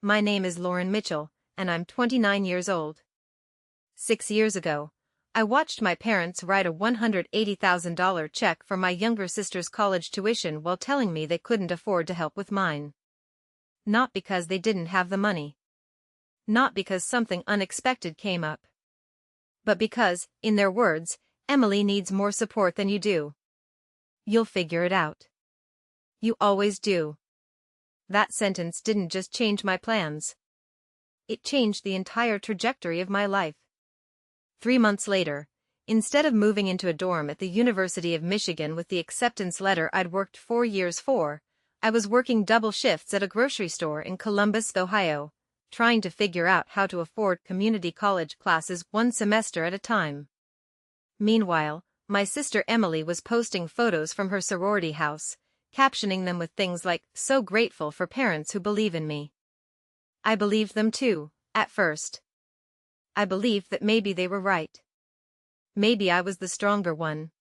My name is Lauren Mitchell, and I'm 29 years old. 6 years ago, I watched my parents write a $180,000 check for my younger sister's college tuition while telling me they couldn't afford to help with mine. Not because they didn't have the money. Not because something unexpected came up. But because, in their words, Emily needs more support than you do. You'll figure it out. You always do. That sentence didn't just change my plans. It changed the entire trajectory of my life. 3 months later, instead of moving into a dorm at the University of Michigan with the acceptance letter I'd worked 4 years for, I was working double shifts at a grocery store in Columbus, Ohio, trying to figure out how to afford community college classes one semester at a time. Meanwhile, my sister Emily was posting photos from her sorority house, captioning them with things like, "So grateful for parents who believe in me." I believed them too, at first. I believed that maybe they were right. Maybe I was the stronger one.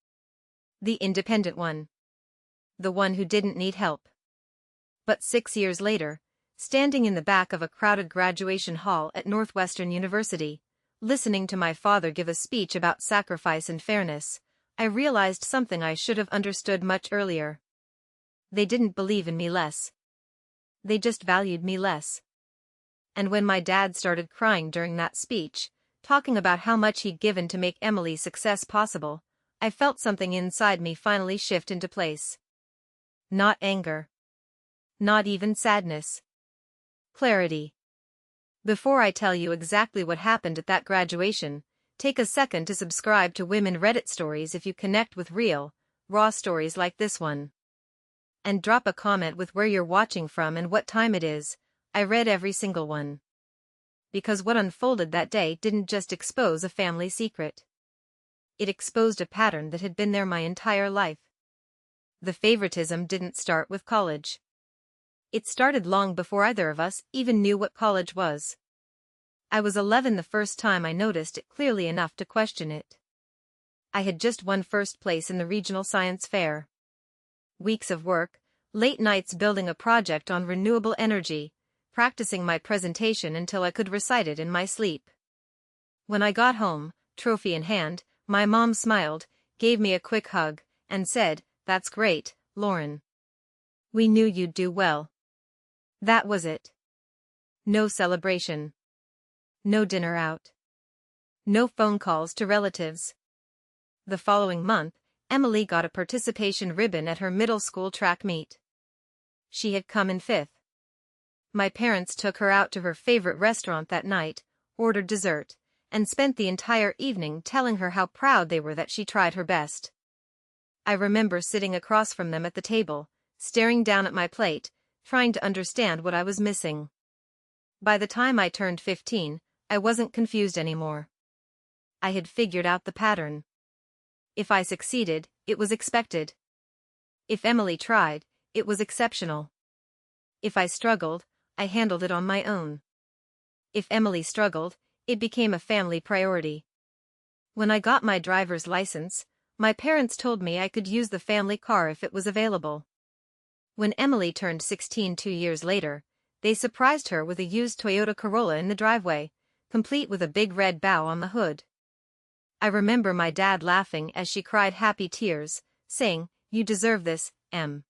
The independent one. The one who didn't need help. But 6 years later, standing in the back of a crowded graduation hall at Northwestern University, listening to my father give a speech about sacrifice and fairness, I realized something I should have understood much earlier. They didn't believe in me less. They just valued me less. And when my dad started crying during that speech, talking about how much he'd given to make Emily's success possible, I felt something inside me finally shift into place. Not anger. Not even sadness. Clarity. Before I tell you exactly what happened at that graduation, take a second to subscribe to Women Reddit Stories if you connect with real, raw stories like this one. And drop a comment with where you're watching from and what time it is. I read every single one. Because what unfolded that day didn't just expose a family secret. It exposed a pattern that had been there my entire life. The favoritism didn't start with college. It started long before either of us even knew what college was. I was 11 the first time I noticed it clearly enough to question it. I had just won first place in the regional science fair. Weeks of work, late nights building a project on renewable energy, practicing my presentation until I could recite it in my sleep. When I got home, trophy in hand, my mom smiled, gave me a quick hug, and said, "That's great, Lauren. We knew you'd do well." That was it. No celebration. No dinner out. No phone calls to relatives. The following month, Emily got a participation ribbon at her middle school track meet. She had come in 5th. My parents took her out to her favorite restaurant that night, ordered dessert, and spent the entire evening telling her how proud they were that she tried her best. I remember sitting across from them at the table, staring down at my plate, trying to understand what I was missing. By the time I turned 15, I wasn't confused anymore. I had figured out the pattern. If I succeeded, it was expected. If Emily tried, it was exceptional. If I struggled, I handled it on my own. If Emily struggled, it became a family priority. When I got my driver's license, my parents told me I could use the family car if it was available. When Emily turned 16 2 years later, they surprised her with a used Toyota Corolla in the driveway, complete with a big red bow on the hood. I remember my dad laughing as she cried happy tears, saying, "You deserve this, Em.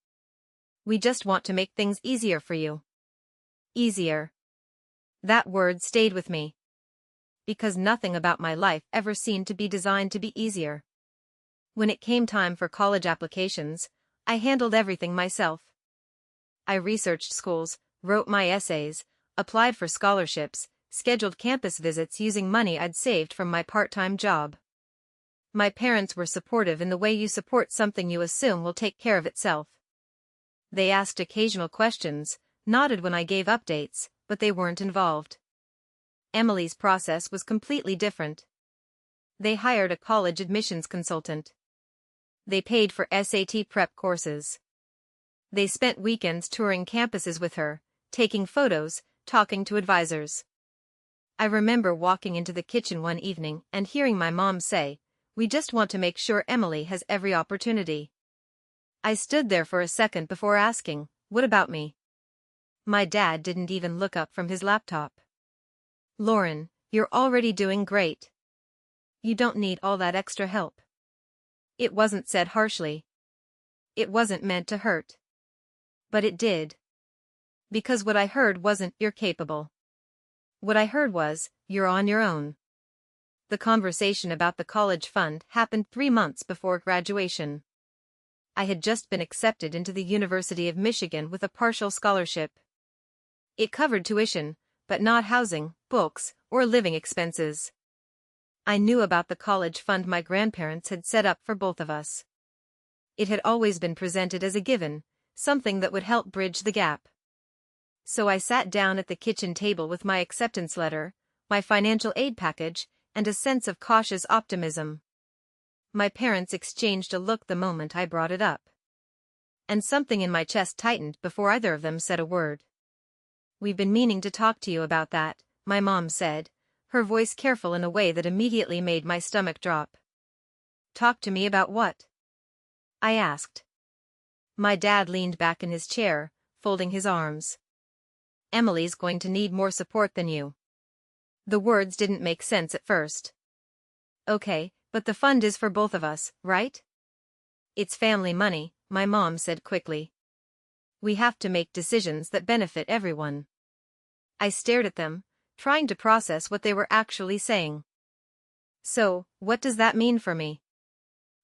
We just want to make things easier for you." Easier. That word stayed with me. Because nothing about my life ever seemed to be designed to be easier. When it came time for college applications, I handled everything myself. I researched schools, wrote my essays, applied for scholarships, scheduled campus visits using money I'd saved from my part-time job. My parents were supportive in the way you support something you assume will take care of itself. They asked occasional questions, nodded when I gave updates, but they weren't involved. Emily's process was completely different. They hired a college admissions consultant. They paid for SAT prep courses. They spent weekends touring campuses with her, taking photos, talking to advisors. I remember walking into the kitchen one evening and hearing my mom say, "We just want to make sure Emily has every opportunity." I stood there for a second before asking, "What about me?" My dad didn't even look up from his laptop. Lauren, you're already doing great. You don't need all that extra help. It wasn't said harshly. It wasn't meant to hurt. But it did. Because what I heard wasn't, "You're capable." What I heard was, "You're on your own." The conversation about the college fund happened 3 months before graduation. I had just been accepted into the University of Michigan with a partial scholarship. It covered tuition, but not housing, books, or living expenses. I knew about the college fund my grandparents had set up for both of us. It had always been presented as a given, something that would help bridge the gap. So I sat down at the kitchen table with my acceptance letter, my financial aid package, and a sense of cautious optimism. My parents exchanged a look the moment I brought it up. And something in my chest tightened before either of them said a word. "We've been meaning to talk to you about that," my mom said, her voice careful in a way that immediately made my stomach drop. "Talk to me about what?" I asked. My dad leaned back in his chair, folding his arms. "Emily's going to need more support than you." The words didn't make sense at first. "Okay, but the fund is for both of us, right?" "It's family money," my mom said quickly. "We have to make decisions that benefit everyone." I stared at them, trying to process what they were actually saying. "So, what does that mean for me?"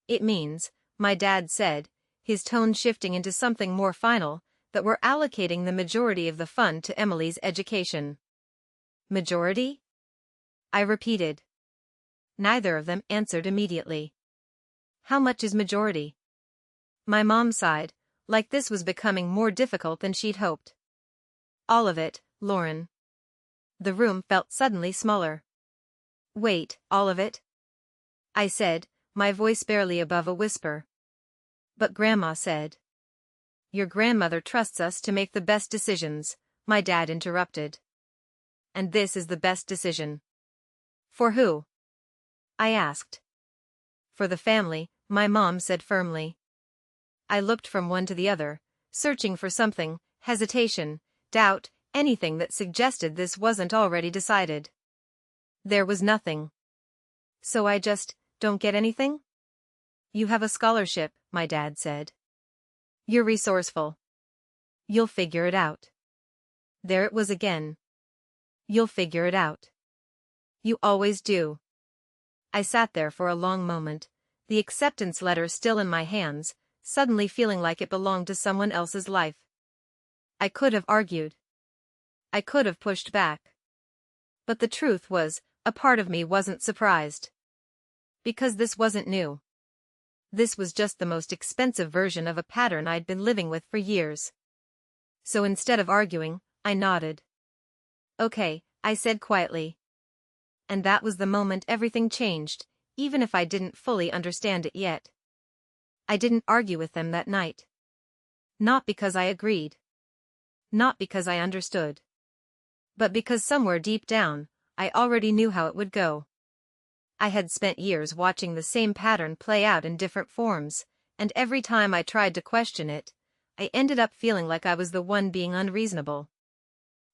"It means," my dad said, his tone shifting into something more final, "that we're allocating the majority of the fund to Emily's education." "Majority?" I repeated. Neither of them answered immediately. "How much is majority?" My mom sighed, like this was becoming more difficult than she'd hoped. "All of it, Lauren." The room felt suddenly smaller. "Wait, all of it?" I said, my voice barely above a whisper. "But Grandma said." "Your grandmother trusts us to make the best decisions," my dad interrupted. "And this is the best decision." "For who?" I asked. "For the family," my mom said firmly. I looked from one to the other, searching for something, hesitation, doubt, anything that suggested this wasn't already decided. There was nothing. "So I just don't get anything?" "You have a scholarship," my dad said. "You're resourceful. You'll figure it out." There it was again. "You'll figure it out. You always do." I sat there for a long moment, the acceptance letter still in my hands, suddenly feeling like it belonged to someone else's life. I could have argued. I could have pushed back. But the truth was, a part of me wasn't surprised. Because this wasn't new. This was just the most expensive version of a pattern I'd been living with for years. So instead of arguing, I nodded. "Okay," I said quietly. And that was the moment everything changed, even if I didn't fully understand it yet. I didn't argue with them that night. Not because I agreed. Not because I understood. But because somewhere deep down, I already knew how it would go. I had spent years watching the same pattern play out in different forms, and every time I tried to question it, I ended up feeling like I was the one being unreasonable.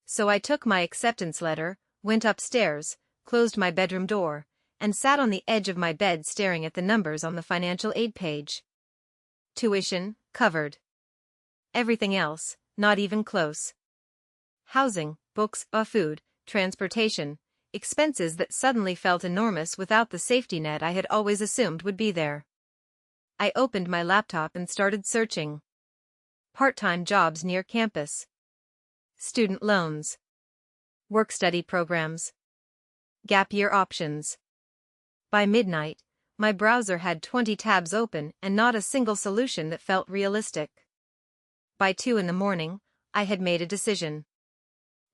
So I took my acceptance letter, went upstairs, closed my bedroom door, and sat on the edge of my bed staring at the numbers on the financial aid page. Tuition, covered. Everything else, not even close. Housing, books, food, transportation, expenses that suddenly felt enormous without the safety net I had always assumed would be there. I opened my laptop and started searching. Part-time jobs near campus. Student loans. Work-study programs. Gap year options. By midnight, my browser had 20 tabs open and not a single solution that felt realistic. By 2 in the morning, I had made a decision.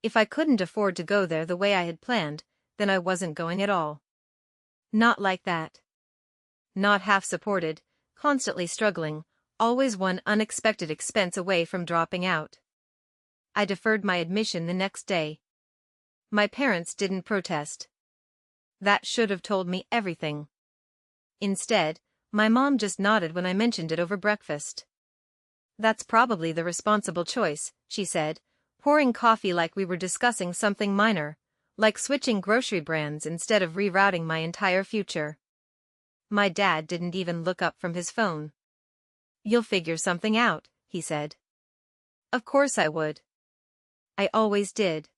If I couldn't afford to go there the way I had planned, then I wasn't going at all. Not like that. Not half-supported, constantly struggling, always one unexpected expense away from dropping out. I deferred my admission the next day. My parents didn't protest. That should have told me everything. Instead, my mom just nodded when I mentioned it over breakfast. "That's probably the responsible choice," she said, pouring coffee like we were discussing something minor, like switching grocery brands instead of rerouting my entire future. My dad didn't even look up from his phone. "You'll figure something out," he said. Of course I would. I always did.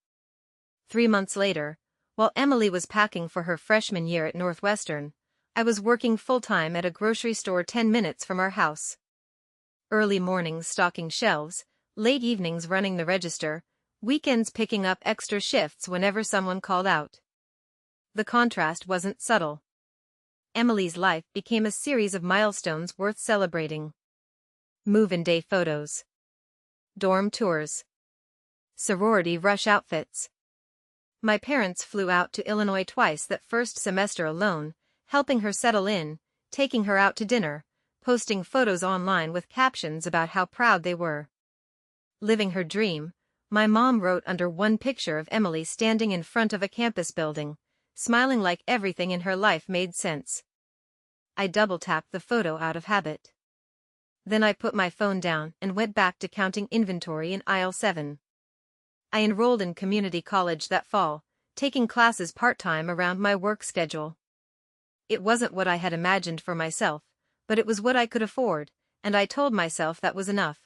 3 months later, while Emily was packing for her freshman year at Northwestern, I was working full-time at a grocery store 10 minutes from our house. Early mornings stocking shelves, late evenings running the register, weekends picking up extra shifts whenever someone called out. The contrast wasn't subtle. Emily's life became a series of milestones worth celebrating. Move-in day photos. Dorm tours. Sorority rush outfits. My parents flew out to Illinois twice that first semester alone, helping her settle in, taking her out to dinner, posting photos online with captions about how proud they were. Living her dream, my mom wrote under one picture of Emily standing in front of a campus building, smiling like everything in her life made sense. I double-tapped the photo out of habit. Then I put my phone down and went back to counting inventory in aisle 7. I enrolled in community college that fall, taking classes part-time around my work schedule. It wasn't what I had imagined for myself, but it was what I could afford, and I told myself that was enough.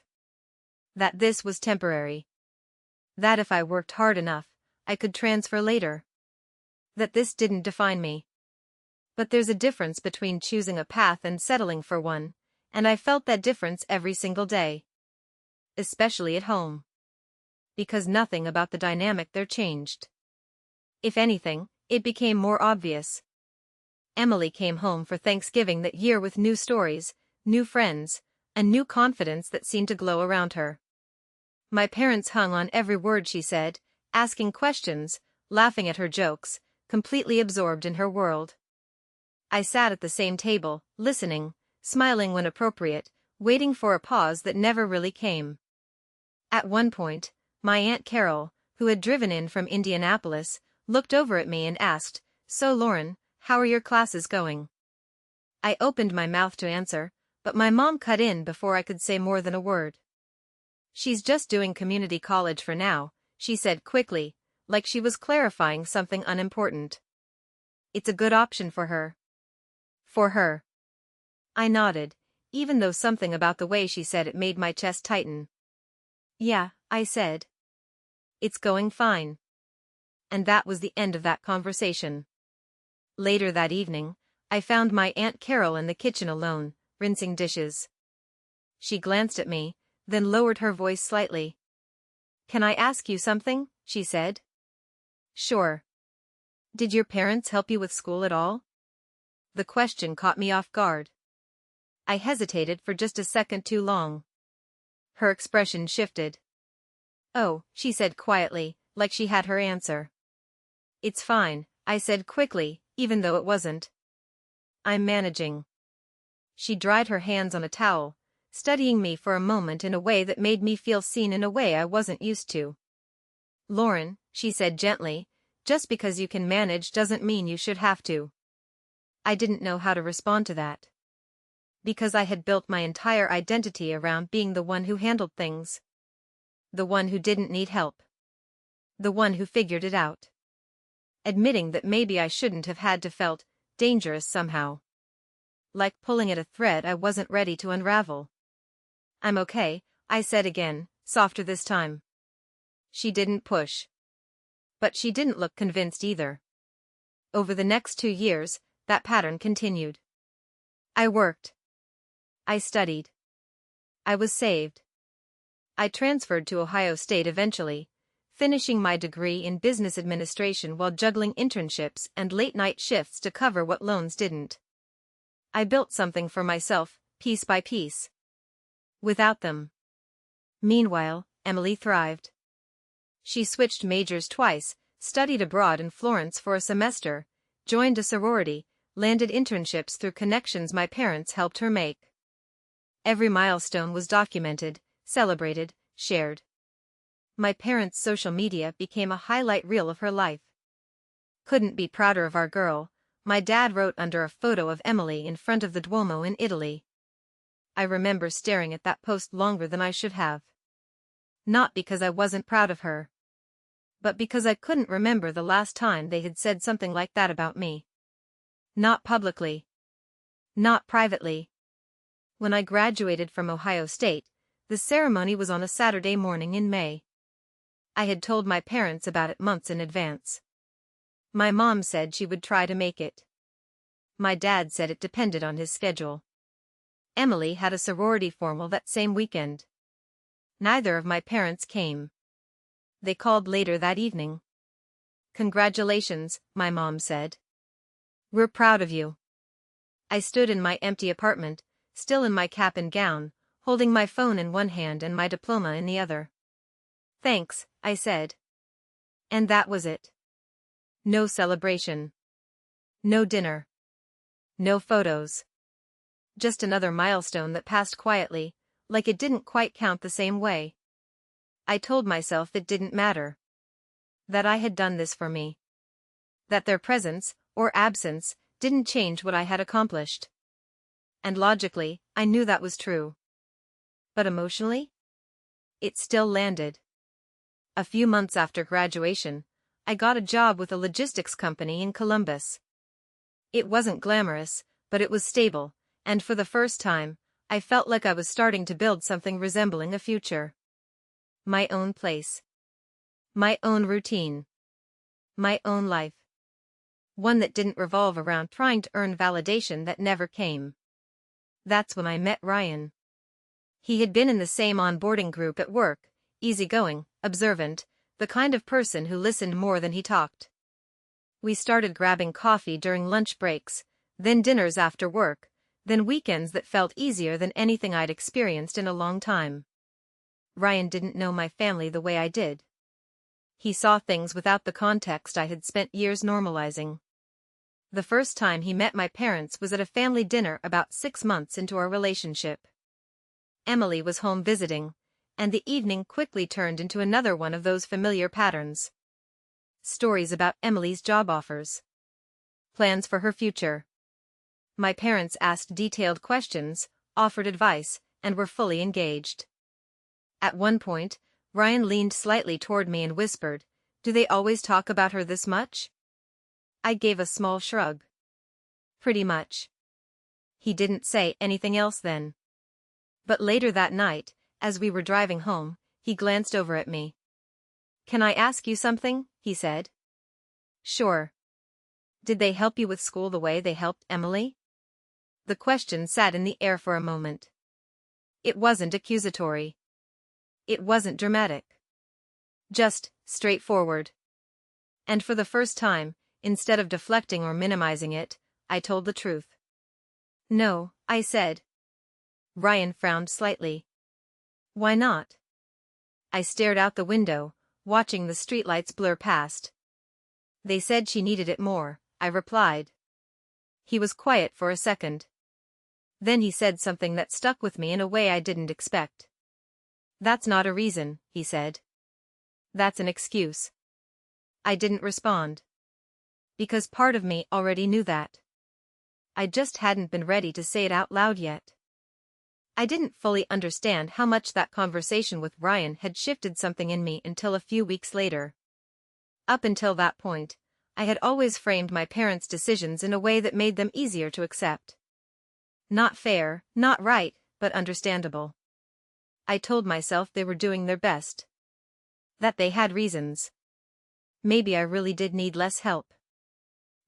That this was temporary. That if I worked hard enough, I could transfer later. That this didn't define me. But there's a difference between choosing a path and settling for one, and I felt that difference every single day. Especially at home. Because nothing about the dynamic there changed. If anything, it became more obvious. Emily came home for Thanksgiving that year with new stories, new friends, a new confidence that seemed to glow around her. My parents hung on every word she said, asking questions, laughing at her jokes, completely absorbed in her world. I sat at the same table, listening, smiling when appropriate, waiting for a pause that never really came. At one point, my Aunt Carol, who had driven in from Indianapolis, looked over at me and asked, "So Lauren, how are your classes going?" I opened my mouth to answer, but my mom cut in before I could say more than a word. "She's just doing community college for now," she said quickly, like she was clarifying something unimportant. "It's a good option for her." For her. I nodded, even though something about the way she said it made my chest tighten. "Yeah," I said. "It's going fine." And that was the end of that conversation. Later that evening, I found my Aunt Carol in the kitchen alone, rinsing dishes. She glanced at me, then lowered her voice slightly. "Can I ask you something?" she said. "Sure." "Did your parents help you with school at all?" The question caught me off guard. I hesitated for just a second too long. Her expression shifted. "Oh," she said quietly, like she had her answer. "It's fine," I said quickly, even though it wasn't. "I'm managing." She dried her hands on a towel, studying me for a moment in a way that made me feel seen in a way I wasn't used to. "Lauren," she said gently, "just because you can manage doesn't mean you should have to." I didn't know how to respond to that. Because I had built my entire identity around being the one who handled things. The one who didn't need help. The one who figured it out. Admitting that maybe I shouldn't have had to felt dangerous somehow. Like pulling at a thread I wasn't ready to unravel. "I'm okay," I said again, softer this time. She didn't push. But she didn't look convinced either. Over the next 2 years, that pattern continued. I worked. I studied. I was saved. I transferred to Ohio State eventually, finishing my degree in business administration while juggling internships and late-night shifts to cover what loans didn't. I built something for myself, piece by piece. Without them. Meanwhile, Emily thrived. She switched majors twice, studied abroad in Florence for a semester, joined a sorority, landed internships through connections my parents helped her make. Every milestone was documented, celebrated, shared. My parents' social media became a highlight reel of her life. "Couldn't be prouder of our girl," my dad wrote under a photo of Emily in front of the Duomo in Italy. I remember staring at that post longer than I should have. Not because I wasn't proud of her, but because I couldn't remember the last time they had said something like that about me. Not publicly. Not privately. When I graduated from Ohio State, the ceremony was on a Saturday morning in May. I had told my parents about it months in advance. My mom said she would try to make it. My dad said it depended on his schedule. Emily had a sorority formal that same weekend. Neither of my parents came. They called later that evening. "Congratulations," my mom said. "We're proud of you." I stood in my empty apartment, still in my cap and gown, holding my phone in one hand and my diploma in the other. "Thanks," I said. And that was it. No celebration. No dinner. No photos. Just another milestone that passed quietly, like it didn't quite count the same way. I told myself it didn't matter. That I had done this for me. That their presence, or absence, didn't change what I had accomplished. And logically, I knew that was true. But emotionally? It still landed. A few months after graduation, I got a job with a logistics company in Columbus. It wasn't glamorous, but it was stable, and for the first time, I felt like I was starting to build something resembling a future. My own place. My own routine. My own life. One that didn't revolve around trying to earn validation that never came. That's when I met Ryan. He had been in the same onboarding group at work, easygoing, observant, the kind of person who listened more than he talked. We started grabbing coffee during lunch breaks, then dinners after work, then weekends that felt easier than anything I'd experienced in a long time. Ryan didn't know my family the way I did. He saw things without the context I had spent years normalizing. The first time he met my parents was at a family dinner about 6 months into our relationship. Emily was home visiting, and the evening quickly turned into another one of those familiar patterns. Stories about Emily's job offers. Plans for her future. My parents asked detailed questions, offered advice, and were fully engaged. At one point, Ryan leaned slightly toward me and whispered, "Do they always talk about her this much?" I gave a small shrug. "Pretty much." He didn't say anything else then. But later that night, as we were driving home, he glanced over at me. "Can I ask you something?" he said. "Sure." "Did they help you with school the way they helped Emily?" The question sat in the air for a moment. It wasn't accusatory. It wasn't dramatic. Just straightforward. And for the first time, instead of deflecting or minimizing it, I told the truth. "No," I said. Ryan frowned slightly. "Why not?" I stared out the window, watching the streetlights blur past. "They said she needed it more," I replied. He was quiet for a second. Then he said something that stuck with me in a way I didn't expect. "That's not a reason," he said. "That's an excuse." I didn't respond. Because part of me already knew that. I just hadn't been ready to say it out loud yet. I didn't fully understand how much that conversation with Ryan had shifted something in me until a few weeks later. Up until that point, I had always framed my parents' decisions in a way that made them easier to accept. Not fair, not right, but understandable. I told myself they were doing their best. That they had reasons. Maybe I really did need less help.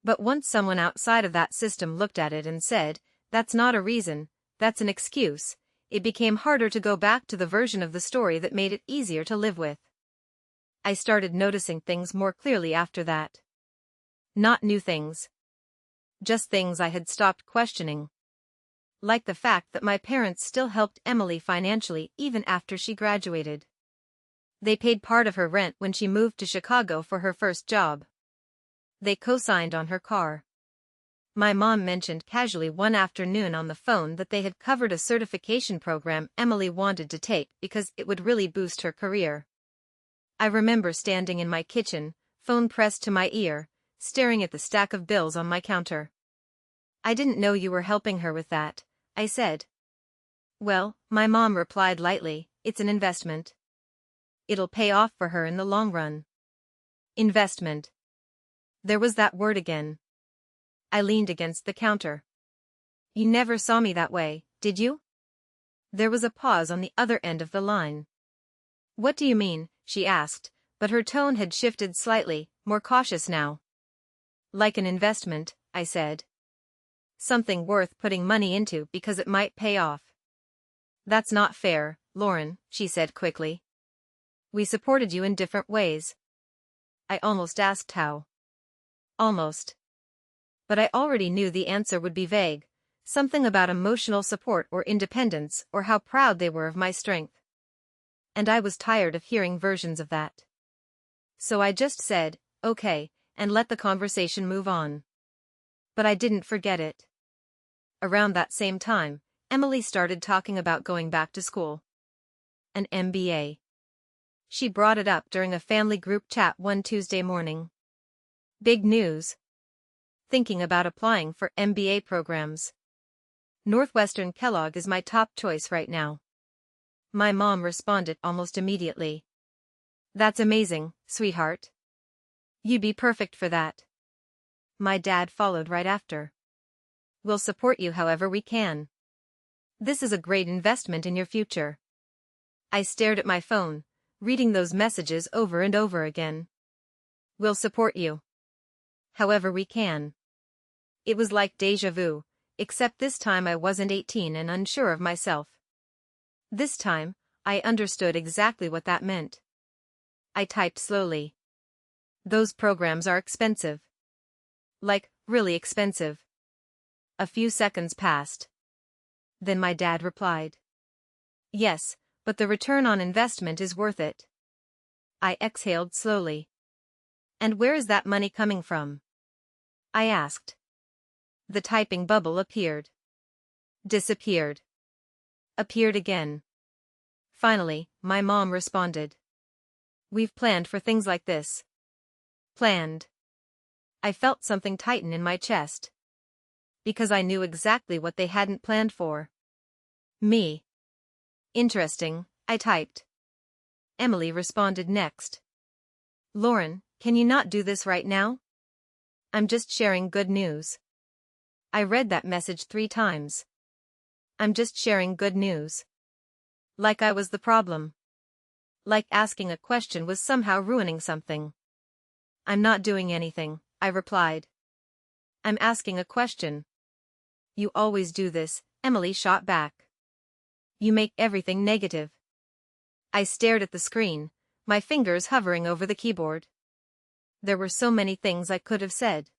But once someone outside of that system looked at it and said, "That's not a reason, that's an excuse," it became harder to go back to the version of the story that made it easier to live with. I started noticing things more clearly after that. Not new things. Just things I had stopped questioning. Like the fact that my parents still helped Emily financially even after she graduated. They paid part of her rent when she moved to Chicago for her first job. They co-signed on her car. My mom mentioned casually one afternoon on the phone that they had covered a certification program Emily wanted to take because it would really boost her career. I remember standing in my kitchen, phone pressed to my ear, staring at the stack of bills on my counter. "I didn't know you were helping her with that," I said. "Well," my mom replied lightly, "it's an investment." It'll pay off for her in the long run. Investment. There was that word again. I leaned against the counter. You never saw me that way, did you? There was a pause on the other end of the line. What do you mean? She asked, but her tone had shifted slightly, more cautious now. Like an investment, I said. Something worth putting money into because it might pay off. That's not fair, Lauren, she said quickly. We supported you in different ways. I almost asked how. Almost. But I already knew the answer would be vague, something about emotional support or independence or how proud they were of my strength. And I was tired of hearing versions of that. So I just said, okay, and let the conversation move on. But I didn't forget it. Around that same time, Emily started talking about going back to school. An MBA. She brought it up during a family group chat one Tuesday morning. Big news. Thinking about applying for MBA programs. Northwestern Kellogg is my top choice right now. My mom responded almost immediately. That's amazing, sweetheart. You'd be perfect for that. My dad followed right after. We'll support you however we can. This is a great investment in your future. I stared at my phone, reading those messages over and over again. We'll support you. However we can. It was like déjà vu, except this time I wasn't 18 and unsure of myself. This time, I understood exactly what that meant. I typed slowly. Those programs are expensive. Like, really expensive. A few seconds passed. Then my dad replied. Yes, but the return on investment is worth it. I exhaled slowly. And where is that money coming from? I asked. The typing bubble appeared. Disappeared. Appeared again. Finally, my mom responded. We've planned for things like this. Planned. I felt something tighten in my chest. Because I knew exactly what they hadn't planned for. Me. Interesting, I typed. Emily responded next. Lauren, can you not do this right now? I'm just sharing good news. I read that message 3 times. I'm just sharing good news. Like I was the problem. Like asking a question was somehow ruining something. I'm not doing anything, I replied. I'm asking a question. You always do this, Emily shot back. You make everything negative. I stared at the screen, my fingers hovering over the keyboard. There were so many things I could have said.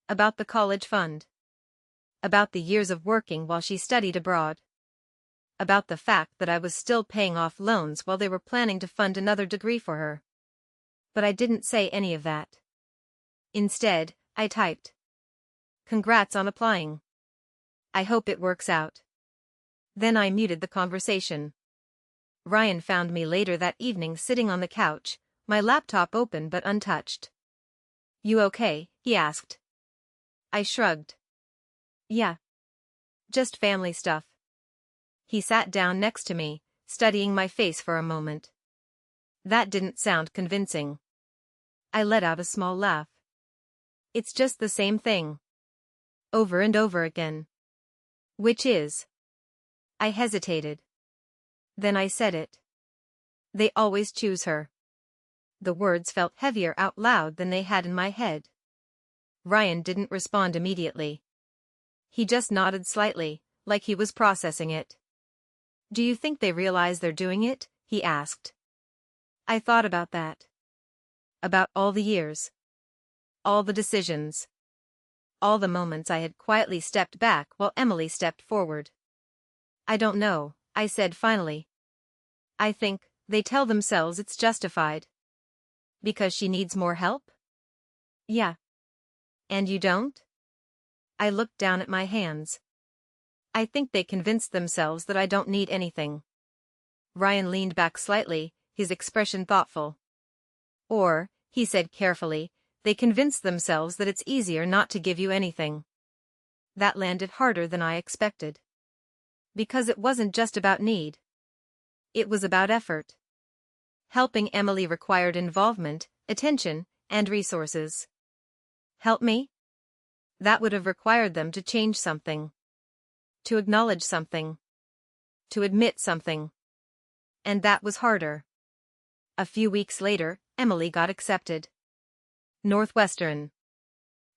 About the college fund. About the years of working while she studied abroad. About the fact that I was still paying off loans while they were planning to fund another degree for her. But I didn't say any of that. Instead, I typed. Congrats on applying. I hope it works out. Then I muted the conversation. Ryan found me later that evening sitting on the couch, my laptop open but untouched. You okay? He asked. I shrugged. Yeah. Just family stuff. He sat down next to me, studying my face for a moment. That didn't sound convincing. I let out a small laugh. It's just the same thing. Over and over again. Which is? I hesitated. Then I said it. They always choose her. The words felt heavier out loud than they had in my head. Ryan didn't respond immediately. He just nodded slightly, like he was processing it. Do you think they realize they're doing it? He asked. I thought about that. About all the years. All the decisions. All the moments I had quietly stepped back while Emily stepped forward. I don't know, I said finally. I think they tell themselves it's justified. Because she needs more help? Yeah. And you don't? I looked down at my hands. I think they convinced themselves that I don't need anything. Ryan leaned back slightly, his expression thoughtful. Or, he said carefully, they convinced themselves that it's easier not to give you anything. That landed harder than I expected. Because it wasn't just about need. It was about effort. Helping Emily required involvement, attention, and resources. Help me? That would have required them to change something. To acknowledge something. To admit something. And that was harder. A few weeks later, Emily got accepted. Northwestern.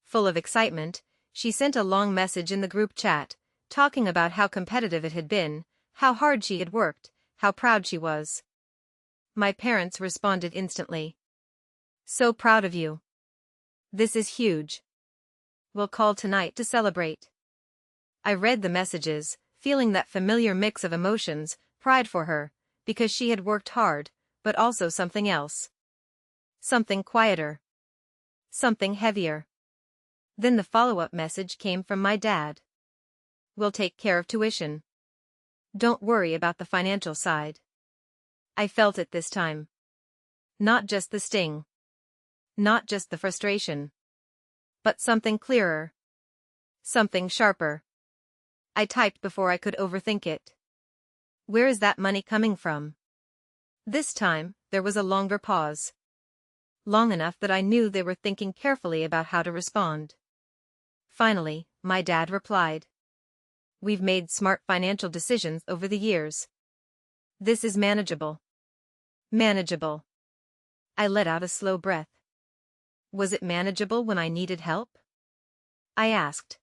Full of excitement, she sent a long message in the group chat, talking about how competitive it had been, how hard she had worked, how proud she was. My parents responded instantly. So proud of you. This is huge. We'll call tonight to celebrate. I read the messages, feeling that familiar mix of emotions, pride for her, because she had worked hard, but also something else. Something quieter. Something heavier. Then the follow-up message came from my dad. We'll take care of tuition. Don't worry about the financial side. I felt it this time. Not just the sting. Not just the frustration. But something clearer. Something sharper. I typed before I could overthink it. Where is that money coming from? This time, there was a longer pause. Long enough that I knew they were thinking carefully about how to respond. Finally, my dad replied. We've made smart financial decisions over the years. This is manageable. Manageable. I let out a slow breath. Was it manageable when I needed help? I asked.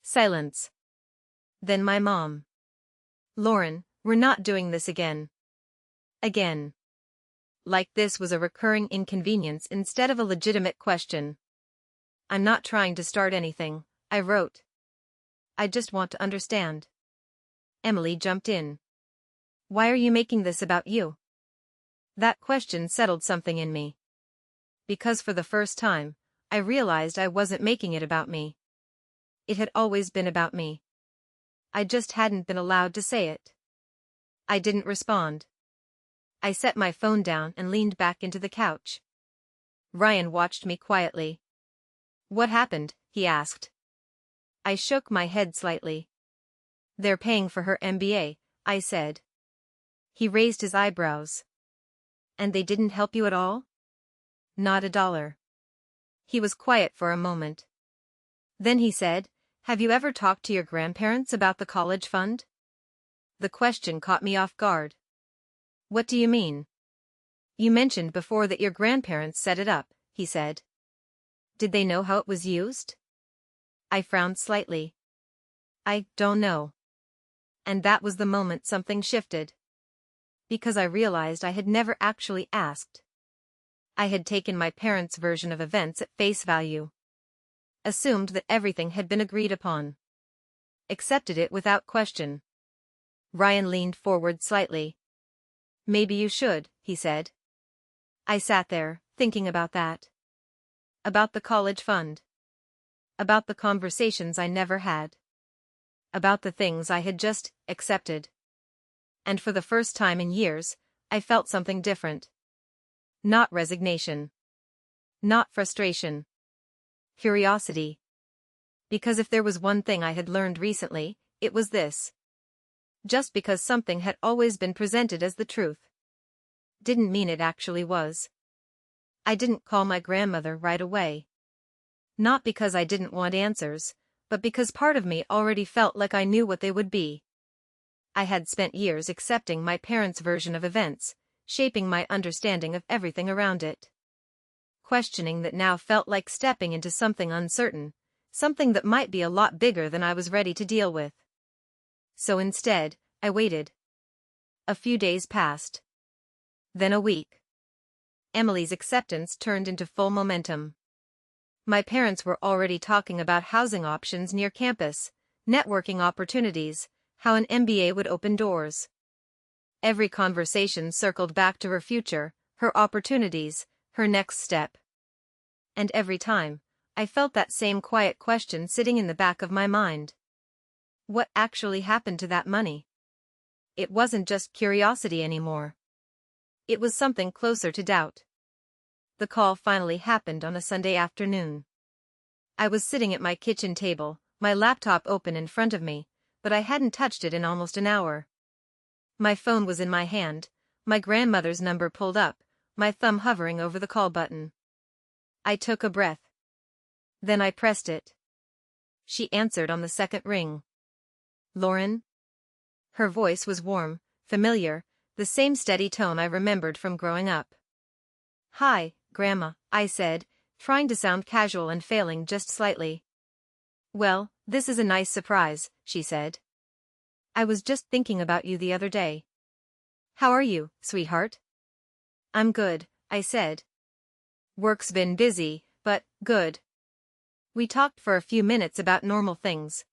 Silence. Then my mom. Lauren, we're not doing this again. Again. Like this was a recurring inconvenience instead of a legitimate question. I'm not trying to start anything, I wrote. I just want to understand. Emily jumped in. Why are you making this about you? That question settled something in me. Because for the first time, I realized I wasn't making it about me. It had always been about me. I just hadn't been allowed to say it. I didn't respond. I set my phone down and leaned back into the couch. Ryan watched me quietly. What happened? He asked. I shook my head slightly. They're paying for her MBA, I said. He raised his eyebrows. And they didn't help you at all? Not $1. He was quiet for a moment. Then he said, have you ever talked to your grandparents about the college fund? The question caught me off guard. What do you mean? You mentioned before that your grandparents set it up, he said. Did they know how it was used? I frowned slightly. I don't know. And that was the moment something shifted. Because I realized I had never actually asked. I had taken my parents' version of events at face value. Assumed that everything had been agreed upon. Accepted it without question. Ryan leaned forward slightly. Maybe you should, he said. I sat there, thinking about that. About the college fund. About the conversations I never had. About the things I had just accepted. And for the first time in years, I felt something different. Not resignation. Not frustration. Curiosity. Because if there was one thing I had learned recently, it was this. Just because something had always been presented as the truth, didn't mean it actually was. I didn't call my grandmother right away. Not because I didn't want answers, but because part of me already felt like I knew what they would be. I had spent years accepting my parents' version of events, shaping my understanding of everything around it. Questioning that now felt like stepping into something uncertain, something that might be a lot bigger than I was ready to deal with. So instead, I waited. A few days passed. Then a week. Emily's acceptance turned into full momentum. My parents were already talking about housing options near campus, networking opportunities, how an MBA would open doors. Every conversation circled back to her future, her opportunities, her next step. And every time, I felt that same quiet question sitting in the back of my mind. What actually happened to that money? It wasn't just curiosity anymore. It was something closer to doubt. The call finally happened on a Sunday afternoon. I was sitting at my kitchen table, my laptop open in front of me, but I hadn't touched it in almost an hour. My phone was in my hand, my grandmother's number pulled up, my thumb hovering over the call button. I took a breath. Then I pressed it. She answered on the second ring. Lauren? Her voice was warm, familiar, the same steady tone I remembered from growing up. Hi, Grandma, I said, trying to sound casual and failing just slightly. Well, this is a nice surprise, she said. I was just thinking about you the other day. How are you, sweetheart? I'm good, I said. Work's been busy, but good. We talked for a few minutes about normal things.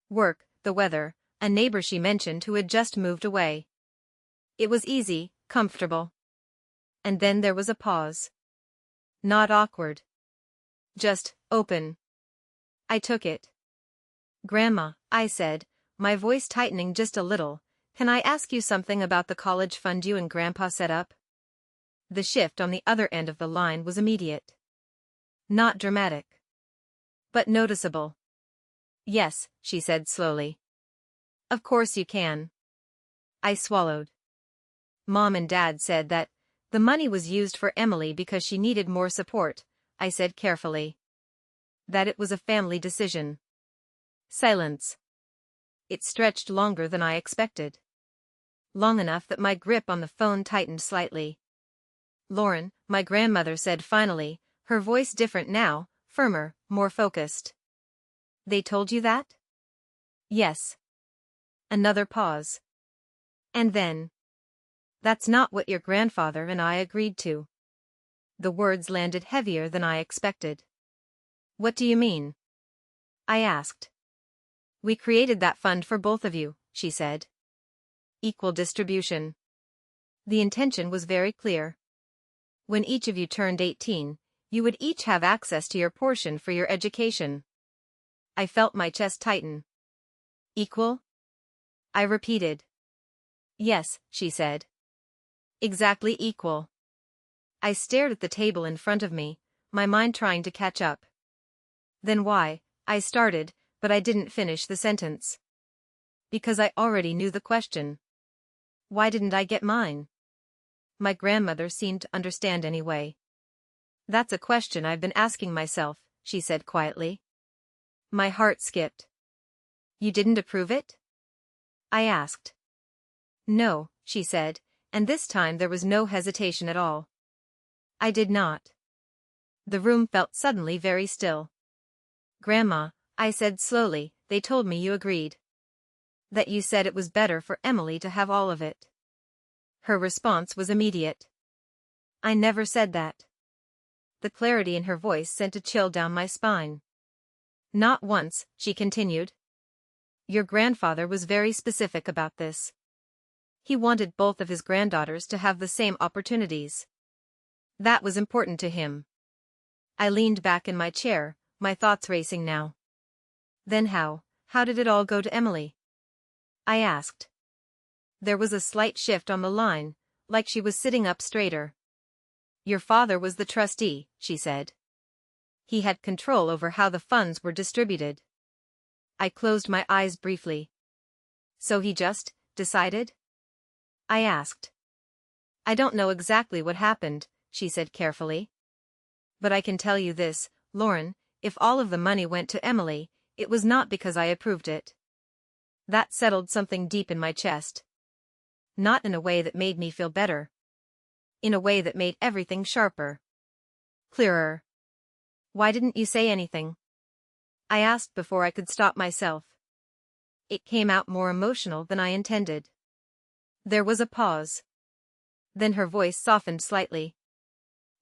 Work, the weather, a neighbor she mentioned who had just moved away. It was easy, comfortable. And then there was a pause. Not awkward. Just open. I took it. Grandma, I said, my voice tightening just a little, can I ask you something about the college fund you and Grandpa set up? The shift on the other end of the line was immediate. Not dramatic. But noticeable. Yes, she said slowly. Of course you can. I swallowed. Mom and Dad said that the money was used for Emily because she needed more support, I said carefully. That it was a family decision. Silence. It stretched longer than I expected. Long enough that my grip on the phone tightened slightly. Lauren, my grandmother said finally, her voice different now, firmer, more focused. They told you that? Yes. Another pause. And then. That's not what your grandfather and I agreed to. The words landed heavier than I expected. What do you mean? I asked. We created that fund for both of you, she said. Equal distribution. The intention was very clear. When each of you turned 18, you would each have access to your portion for your education. I felt my chest tighten. Equal? I repeated. Yes, she said. Exactly equal. I stared at the table in front of me, my mind trying to catch up. Then why, I started, but I didn't finish the sentence. Because I already knew the question. Why didn't I get mine? My grandmother seemed to understand anyway. That's a question I've been asking myself, she said quietly. My heart skipped. You didn't approve it? I asked. No, she said, and this time there was no hesitation at all. I did not. The room felt suddenly very still. Grandma, I said slowly, they told me you agreed. That you said it was better for Emily to have all of it. Her response was immediate. I never said that. The clarity in her voice sent a chill down my spine. Not once, she continued. Your grandfather was very specific about this. He wanted both of his granddaughters to have the same opportunities. That was important to him. I leaned back in my chair, my thoughts racing now. Then how did it all go to Emily? I asked. There was a slight shift on the line, like she was sitting up straighter. Your father was the trustee, she said. He had control over how the funds were distributed. I closed my eyes briefly. So he just decided? I asked. I don't know exactly what happened, she said carefully. But I can tell you this, Lauren, if all of the money went to Emily, it was not because I approved it. That settled something deep in my chest. Not in a way that made me feel better. In a way that made everything sharper. Clearer. Why didn't you say anything? I asked before I could stop myself. It came out more emotional than I intended. There was a pause. Then her voice softened slightly.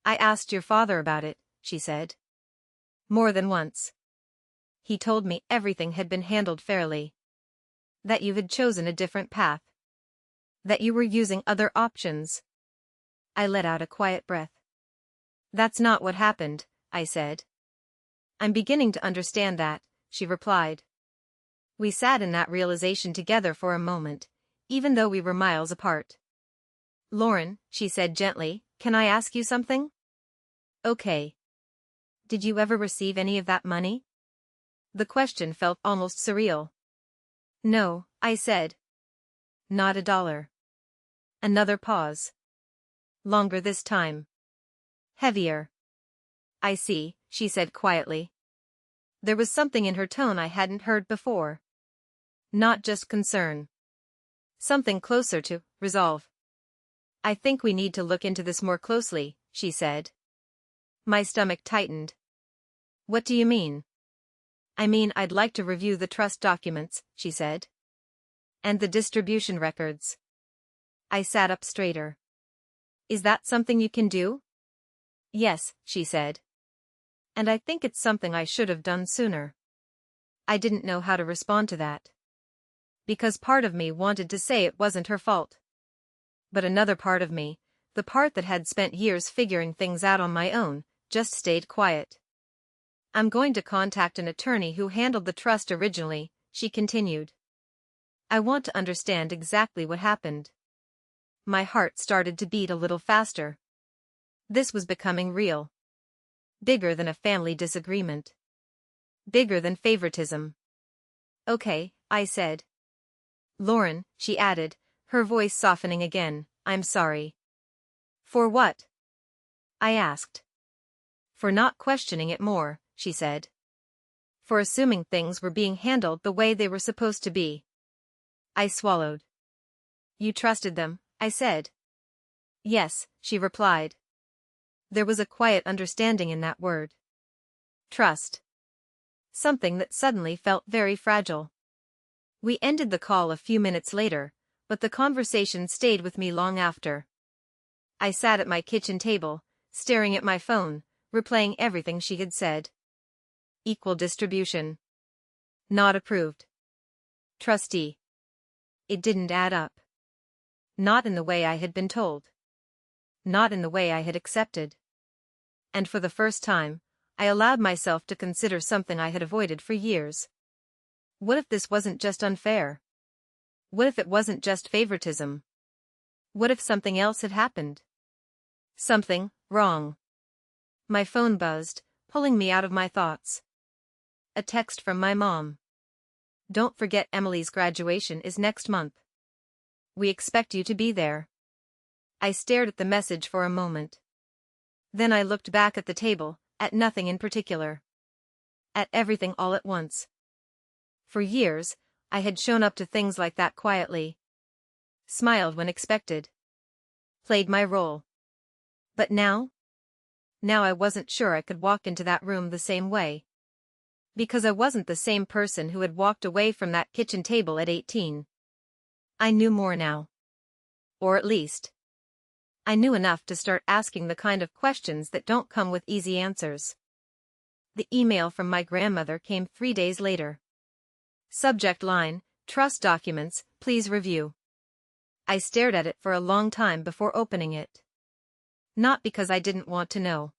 I asked your father about it, she said. More than once. He told me everything had been handled fairly. That you had chosen a different path. That you were using other options. I let out a quiet breath. That's not what happened, I said. I'm beginning to understand that, she replied. We sat in that realization together for a moment, even though we were miles apart. Lauren, she said gently, can I ask you something? Okay. Did you ever receive any of that money? The question felt almost surreal. No, I said. Not a dollar. Another pause. Longer this time. Heavier. I see, she said quietly. There was something in her tone I hadn't heard before. Not just concern. Something closer to resolve. I think we need to look into this more closely, she said. My stomach tightened. What do you mean? I mean, I'd like to review the trust documents, she said. And the distribution records. I sat up straighter. Is that something you can do? Yes, she said. And I think it's something I should have done sooner. I didn't know how to respond to that. Because part of me wanted to say it wasn't her fault. But another part of me, the part that had spent years figuring things out on my own, just stayed quiet. I'm going to contact an attorney who handled the trust originally, she continued. I want to understand exactly what happened. My heart started to beat a little faster. This was becoming real. Bigger than a family disagreement. Bigger than favoritism. Okay, I said. Lauren, she added, her voice softening again, I'm sorry. For what? I asked. For not questioning it more, she said. For assuming things were being handled the way they were supposed to be. I swallowed. You trusted them, I said. Yes, she replied. There was a quiet understanding in that word. Trust. Something that suddenly felt very fragile. We ended the call a few minutes later, but the conversation stayed with me long after. I sat at my kitchen table, staring at my phone, replaying everything she had said. Equal distribution. Not approved. Trustee. It didn't add up. Not in the way I had been told. Not in the way I had accepted. And for the first time, I allowed myself to consider something I had avoided for years. What if this wasn't just unfair? What if it wasn't just favoritism? What if something else had happened? Something wrong. My phone buzzed, pulling me out of my thoughts. A text from my mom. Don't forget Emily's graduation is next month. We expect you to be there. I stared at the message for a moment. Then I looked back at the table, at nothing in particular. At everything all at once. For years, I had shown up to things like that quietly. Smiled when expected. Played my role. But now? Now I wasn't sure I could walk into that room the same way. Because I wasn't the same person who had walked away from that kitchen table at 18. I knew more now. Or at least, I knew enough to start asking the kind of questions that don't come with easy answers. The email from my grandmother came 3 days later. Subject line, trust documents, please review. I stared at it for a long time before opening it. Not because I didn't want to know.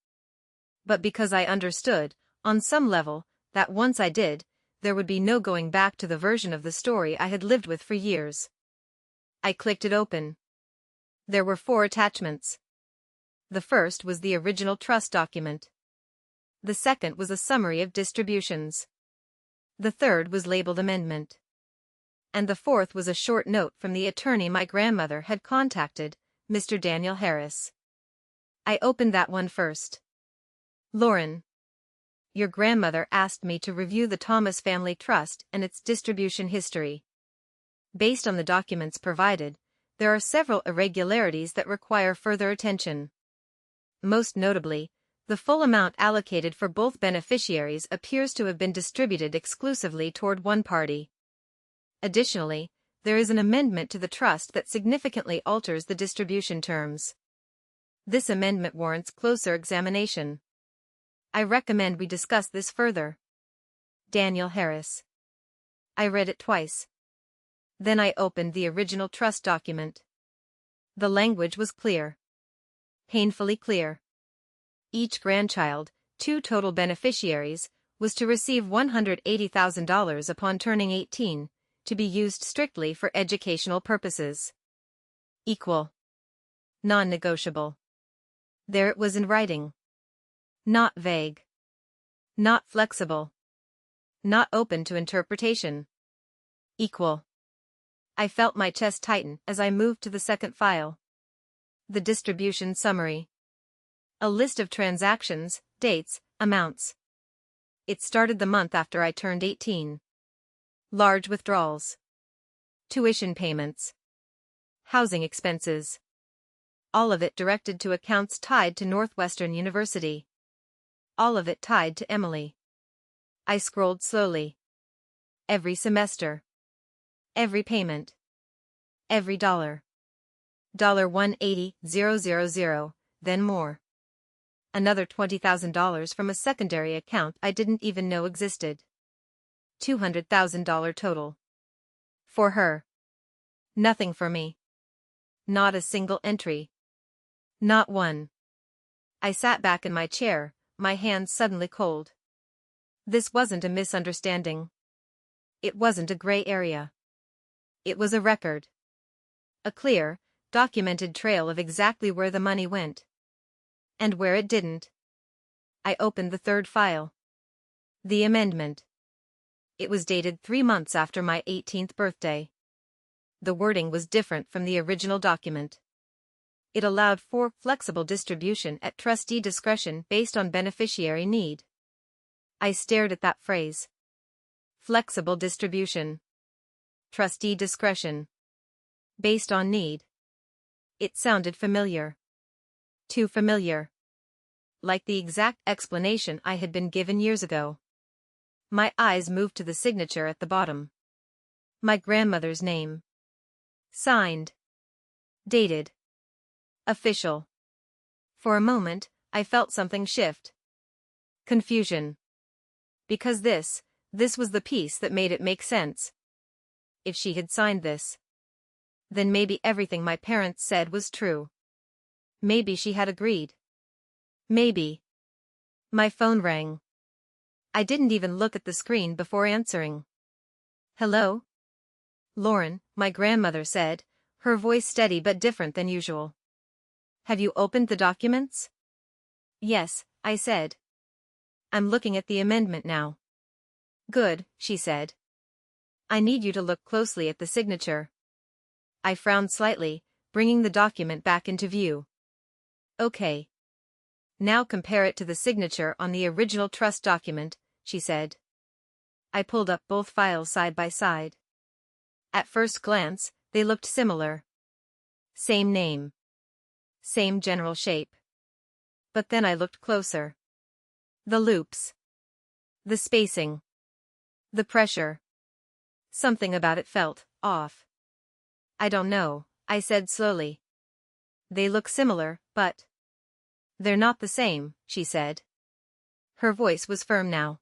But because I understood, on some level, that once I did, there would be no going back to the version of the story I had lived with for years. I clicked it open. There were 4 attachments. The first was the original trust document. The second was a summary of distributions. The third was labeled amendment. And the fourth was a short note from the attorney my grandmother had contacted, Mr. Daniel Harris. I opened that one first. Lauren. Your grandmother asked me to review the Thomas Family Trust and its distribution history. Based on the documents provided, there are several irregularities that require further attention. Most notably, the full amount allocated for both beneficiaries appears to have been distributed exclusively toward one party. Additionally, there is an amendment to the trust that significantly alters the distribution terms. This amendment warrants closer examination. I recommend we discuss this further. Daniel Harris. I read it twice. Then I opened the original trust document. The language was clear. Painfully clear. Each grandchild, 2 total beneficiaries, was to receive $180,000 upon turning 18, to be used strictly for educational purposes. Equal. Non-negotiable. There it was in writing. Not vague. Not flexible. Not open to interpretation. Equal. I felt my chest tighten as I moved to the second file. The distribution summary. A list of transactions, dates, amounts. It started the month after I turned 18. Large withdrawals. Tuition payments. Housing expenses. All of it directed to accounts tied to Northwestern University. All of it tied to Emily. I scrolled slowly. Every semester. Every payment. Every dollar. $180,000, then more. Another $20,000 from a secondary account I didn't even know existed. $200,000 total. For her. Nothing for me. Not a single entry. Not one. I sat back in my chair, my hands suddenly cold. This wasn't a misunderstanding. It wasn't a gray area. It was a record. A clear, documented trail of exactly where the money went. And where it didn't. I opened the third file. The amendment. It was dated 3 months after my 18th birthday. The wording was different from the original document. It allowed for flexible distribution at trustee discretion based on beneficiary need. I stared at that phrase. Flexible distribution. Trustee discretion. Based on need. It sounded familiar. Too familiar. Like the exact explanation I had been given years ago. My eyes moved to the signature at the bottom. My grandmother's name. Signed. Dated. Official. For a moment, I felt something shift. Confusion. Because this was the piece that made it make sense. If she had signed this, then maybe everything my parents said was true. Maybe she had agreed. Maybe. My phone rang. I didn't even look at the screen before answering. Hello? Lauren, my grandmother said, her voice steady but different than usual. Have you opened the documents? Yes, I said. I'm looking at the amendment now. Good, she said. I need you to look closely at the signature. I frowned slightly, bringing the document back into view. Okay. Now compare it to the signature on the original trust document, she said. I pulled up both files side by side. At first glance, they looked similar. Same name. Same general shape. But then I looked closer. The loops. The spacing. The pressure. Something about it felt off. I don't know, I said slowly. They look similar, but they're not the same, she said. Her voice was firm now.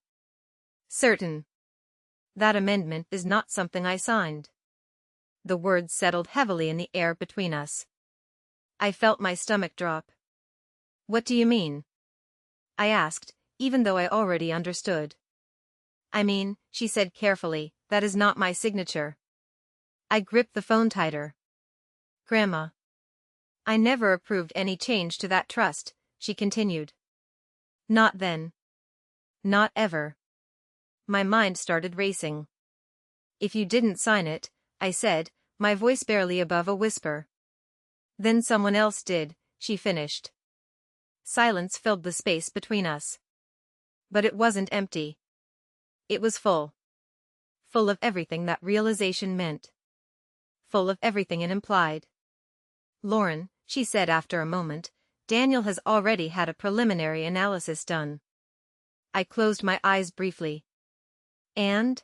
Certain. That amendment is not something I signed. The words settled heavily in the air between us. I felt my stomach drop. What do you mean? I asked, even though I already understood. I mean, she said carefully, that is not my signature. I gripped the phone tighter. Grandma. I never approved any change to that trust, she continued. Not then. Not ever. My mind started racing. If you didn't sign it, I said, my voice barely above a whisper. Then someone else did, she finished. Silence filled the space between us. But it wasn't empty. It was full. Full of everything that realization meant. Full of everything it implied. Lauren, she said after a moment, Daniel has already had a preliminary analysis done. I closed my eyes briefly. And?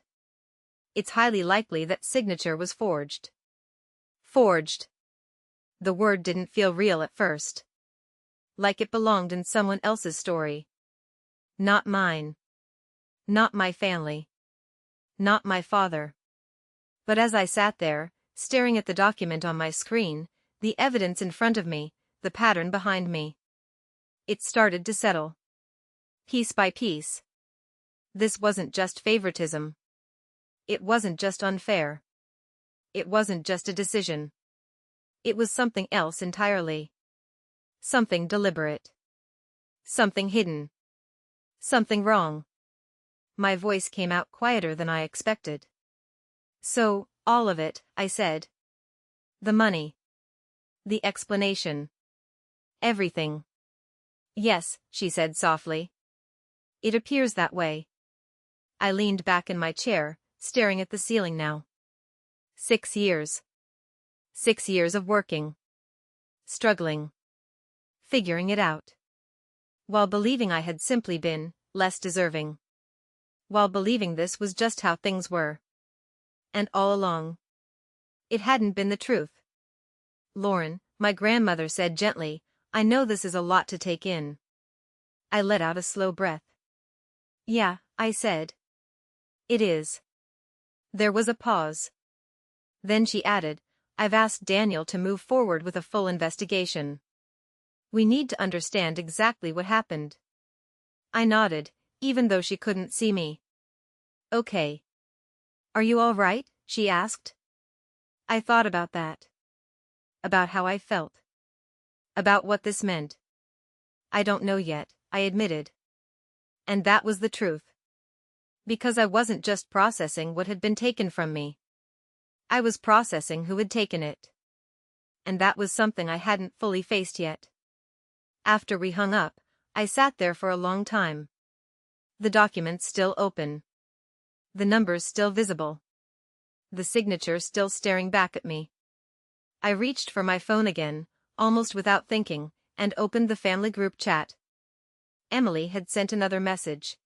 It's highly likely that signature was forged. Forged. The word didn't feel real at first. Like it belonged in someone else's story. Not mine. Not my family. Not my father. But as I sat there, staring at the document on my screen, the evidence in front of me, the pattern behind me, it started to settle. Piece by piece. This wasn't just favoritism. It wasn't just unfair. It wasn't just a decision. It was something else entirely. Something deliberate. Something hidden. Something wrong. My voice came out quieter than I expected. So, All of it, I said. The money. The explanation. Everything. Yes, she said softly. It appears that way. I leaned back in my chair, staring at the ceiling now. 6 years. 6 years of working. Struggling. Figuring it out. While believing I had simply been less deserving. While believing this was just how things were. And all along, it hadn't been the truth. Lauren, my grandmother said gently, I know this is a lot to take in. I let out a slow breath. Yeah, I said. It is. There was a pause. Then she added, I've asked Daniel to move forward with a full investigation. We need to understand exactly what happened. I nodded, even though she couldn't see me. Okay. Are you all right? She asked. I thought about that. About how I felt. About what this meant. I don't know yet, I admitted. And that was the truth. Because I wasn't just processing what had been taken from me. I was processing who had taken it. And that was something I hadn't fully faced yet. After we hung up, I sat there for a long time. The documents still open. The numbers still visible. The signature still staring back at me. I reached for my phone again, almost without thinking, and opened the family group chat. Emily had sent another message.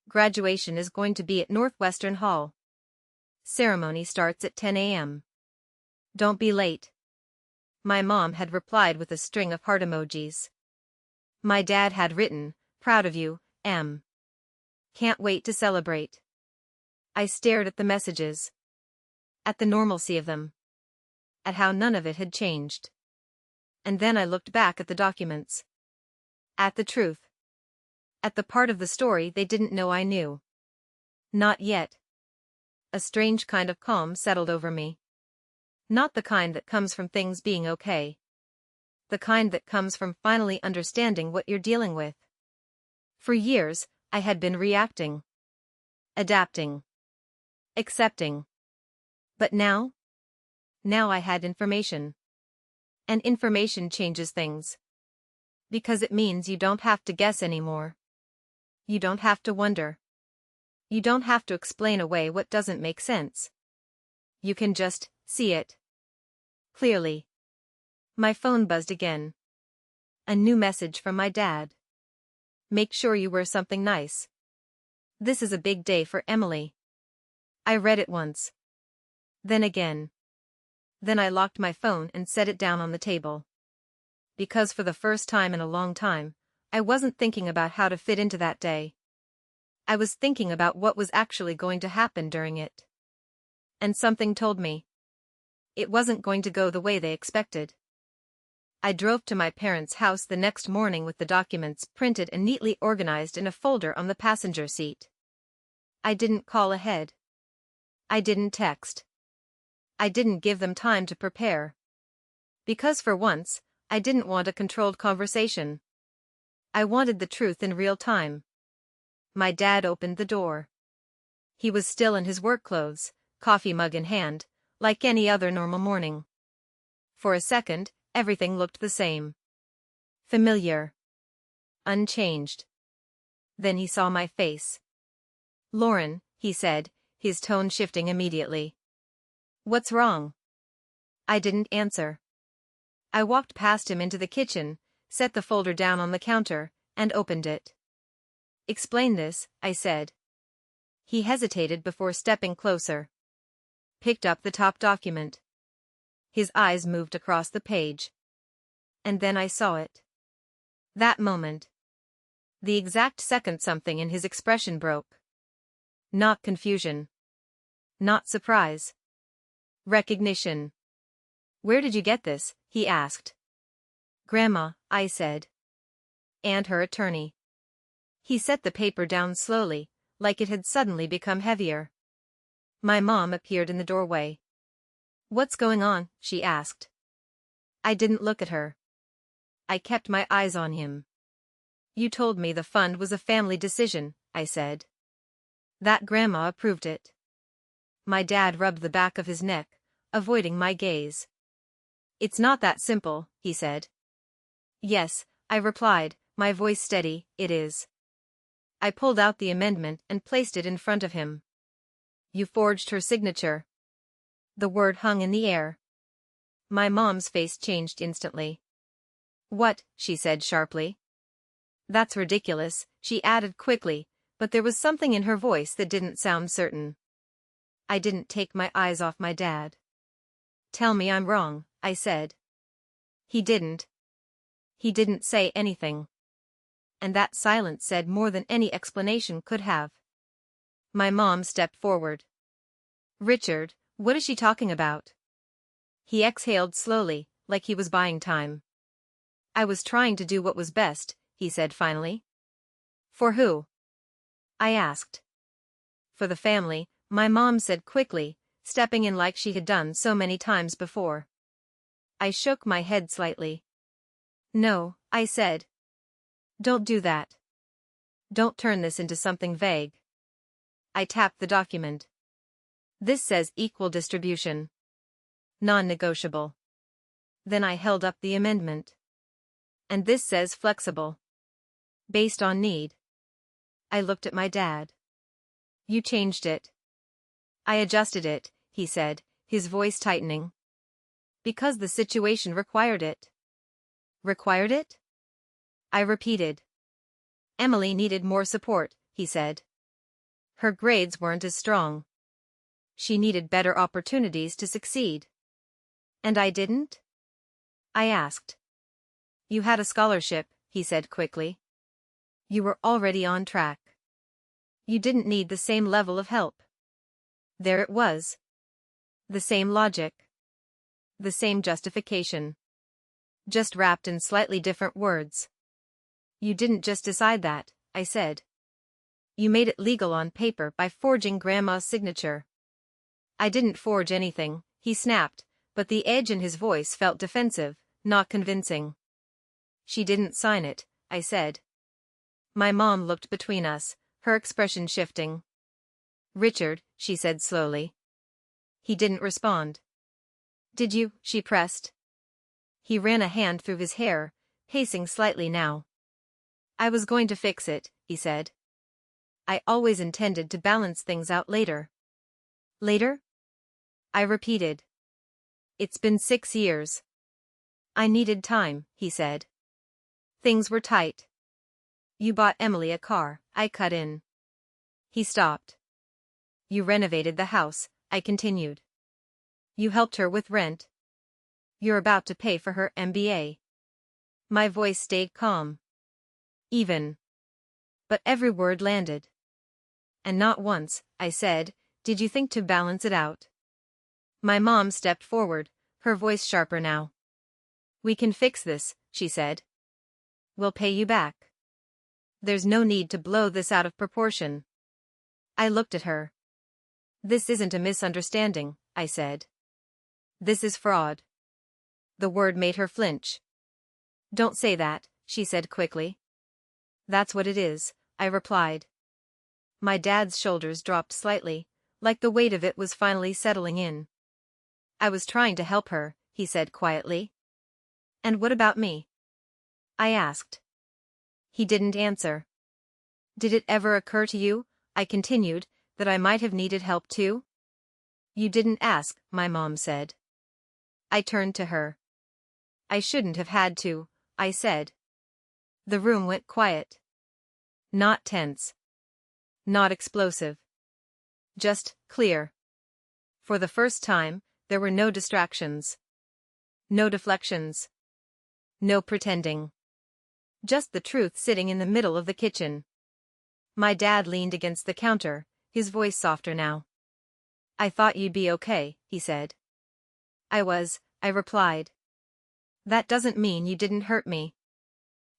Graduation is going to be at Northwestern Hall. Ceremony starts at 10 a.m. Don't be late. My mom had replied with a string of heart emojis. My dad had written, proud of you, Em. Can't wait to celebrate. I stared at the messages. At the normalcy of them. At how none of it had changed. And then I looked back at the documents. At the truth. At the part of the story they didn't know I knew. Not yet. A strange kind of calm settled over me. Not the kind that comes from things being okay. The kind that comes from finally understanding what you're dealing with. For years, I had been reacting. Adapting. Accepting. But now? Now I had information. And information changes things. Because it means you don't have to guess anymore. You don't have to wonder. You don't have to explain away what doesn't make sense. You can just see it. Clearly. My phone buzzed again. A new message from my dad. Make sure you wear something nice. This is a big day for Emily. I read it once. Then again. Then I locked my phone and set it down on the table. Because for the first time in a long time, I wasn't thinking about how to fit into that day. I was thinking about what was actually going to happen during it. And something told me. It wasn't going to go the way they expected. I drove to my parents' house the next morning with the documents printed and neatly organized in a folder on the passenger seat. I didn't call ahead. I didn't text. I didn't give them time to prepare. Because for once, I didn't want a controlled conversation. I wanted the truth in real time. My dad opened the door. He was still in his work clothes, coffee mug in hand, like any other normal morning. For a second, everything looked the same. Familiar. Unchanged. Then he saw my face. Lauren, he said, his tone shifting immediately. What's wrong? I didn't answer. I walked past him into the kitchen, set the folder down on the counter, and opened it. Explain this, I said. He hesitated before stepping closer. Picked up the top document. His eyes moved across the page. And then I saw it. That moment. The exact second something in his expression broke. Not confusion. Not surprise. Recognition. Where did you get this? He asked. Grandma, I said. And her attorney. He set the paper down slowly, like it had suddenly become heavier. My mom appeared in the doorway. What's going on? She asked. I didn't look at her. I kept my eyes on him. You told me the fund was a family decision, I said. That Grandma approved it. My dad rubbed the back of his neck, avoiding my gaze. It's not that simple, he said. Yes, I replied, my voice steady, it is. I pulled out the amendment and placed it in front of him. You forged her signature. The word hung in the air. My mom's face changed instantly. What? She said sharply. That's ridiculous, she added quickly, but there was something in her voice that didn't sound certain. I didn't take my eyes off my dad. Tell me I'm wrong, I said. He didn't. He didn't say anything. And that silence said more than any explanation could have. My mom stepped forward. Richard, what is she talking about? He exhaled slowly, like he was buying time. I was trying to do what was best, he said finally. For who? I asked. For the family, my mom said quickly, stepping in like she had done so many times before. I shook my head slightly. No, I said. Don't do that. Don't turn this into something vague. I tapped the document. This says equal distribution. Non-negotiable. Then I held up the amendment. And this says flexible. Based on need. I looked at my dad. You changed it. I adjusted it, he said, his voice tightening. Because the situation required it. Required it? I repeated. Emily needed more support, he said. Her grades weren't as strong. She needed better opportunities to succeed. And I didn't? I asked. You had a scholarship, he said quickly. You were already on track. You didn't need the same level of help. There it was. The same logic. The same justification. Just wrapped in slightly different words. You didn't just decide that, I said. You made it legal on paper by forging Grandma's signature. I didn't forge anything, he snapped, but the edge in his voice felt defensive, not convincing. She didn't sign it, I said. My mom looked between us, her expression shifting. Richard, she said slowly. He didn't respond. Did you? She pressed. He ran a hand through his hair, pacing slightly now. I was going to fix it, he said. I always intended to balance things out later. Later? I repeated. It's been 6 years. I needed time, he said. Things were tight. You bought Emily a car, I cut in. He stopped. You renovated the house, I continued. You helped her with rent. You're about to pay for her MBA. My voice stayed calm. Even. But every word landed. And not once, I said, did you think to balance it out? My mom stepped forward, her voice sharper now. We can fix this, she said. We'll pay you back. There's no need to blow this out of proportion. I looked at her. This isn't a misunderstanding, I said. This is fraud. The word made her flinch. Don't say that, she said quickly. That's what it is, I replied. My dad's shoulders dropped slightly, like the weight of it was finally settling in. I was trying to help her, he said quietly. And what about me? I asked. He didn't answer. Did it ever occur to you, I continued, that I might have needed help too? You didn't ask, my mom said. I turned to her. I shouldn't have had to, I said. The room went quiet. Not tense. Not explosive. Just clear. For the first time, there were no distractions. No deflections. No pretending. Just the truth sitting in the middle of the kitchen. My dad leaned against the counter, his voice softer now. I thought you'd be okay, he said. I was, I replied. That doesn't mean you didn't hurt me.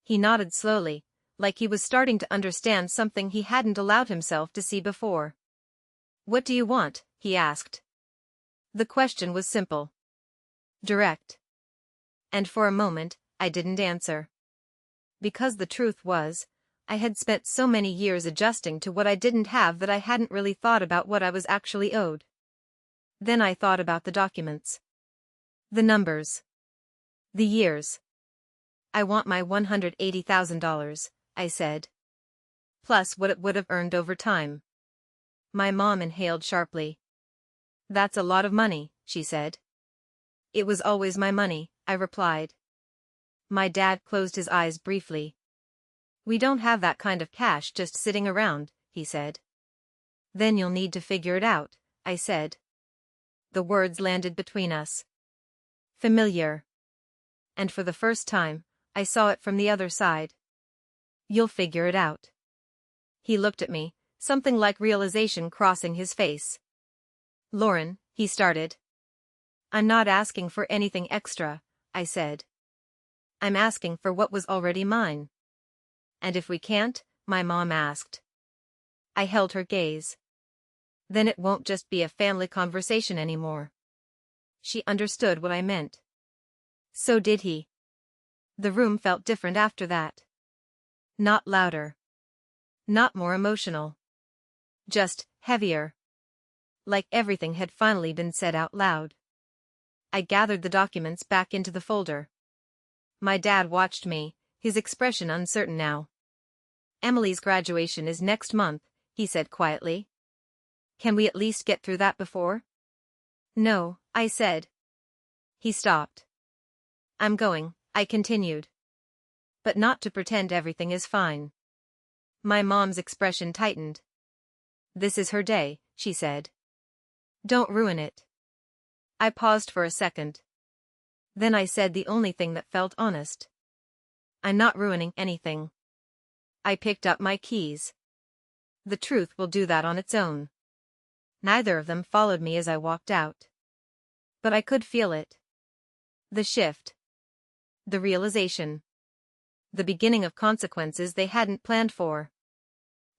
He nodded slowly, like he was starting to understand something he hadn't allowed himself to see before. What do you want? He asked. The question was simple. Direct. And for a moment, I didn't answer. Because the truth was, I had spent so many years adjusting to what I didn't have that I hadn't really thought about what I was actually owed. Then I thought about the documents. The numbers. The years. I want my $180,000, I said. Plus what it would have earned over time. My mom inhaled sharply. That's a lot of money, she said. It was always my money, I replied. My dad closed his eyes briefly. We don't have that kind of cash just sitting around, he said. Then you'll need to figure it out, I said. The words landed between us. Familiar. And for the first time, I saw it from the other side. You'll figure it out. He looked at me, something like realization crossing his face. Lauren, he started. I'm not asking for anything extra, I said. I'm asking for what was already mine. And if we can't, my mom asked. I held her gaze. Then it won't just be a family conversation anymore. She understood what I meant. So did he. The room felt different after that. Not louder. Not more emotional. Just heavier. Like everything had finally been said out loud. I gathered the documents back into the folder. My dad watched me, his expression uncertain now. Emily's graduation is next month, he said quietly. Can we at least get through that before? No, I said. He stopped. I'm going, I continued. But not to pretend everything is fine. My mom's expression tightened. This is her day, she said. Don't ruin it. I paused for a second. Then I said the only thing that felt honest. I'm not ruining anything. I picked up my keys. The truth will do that on its own. Neither of them followed me as I walked out. But I could feel it. The shift. The realization. The beginning of consequences they hadn't planned for.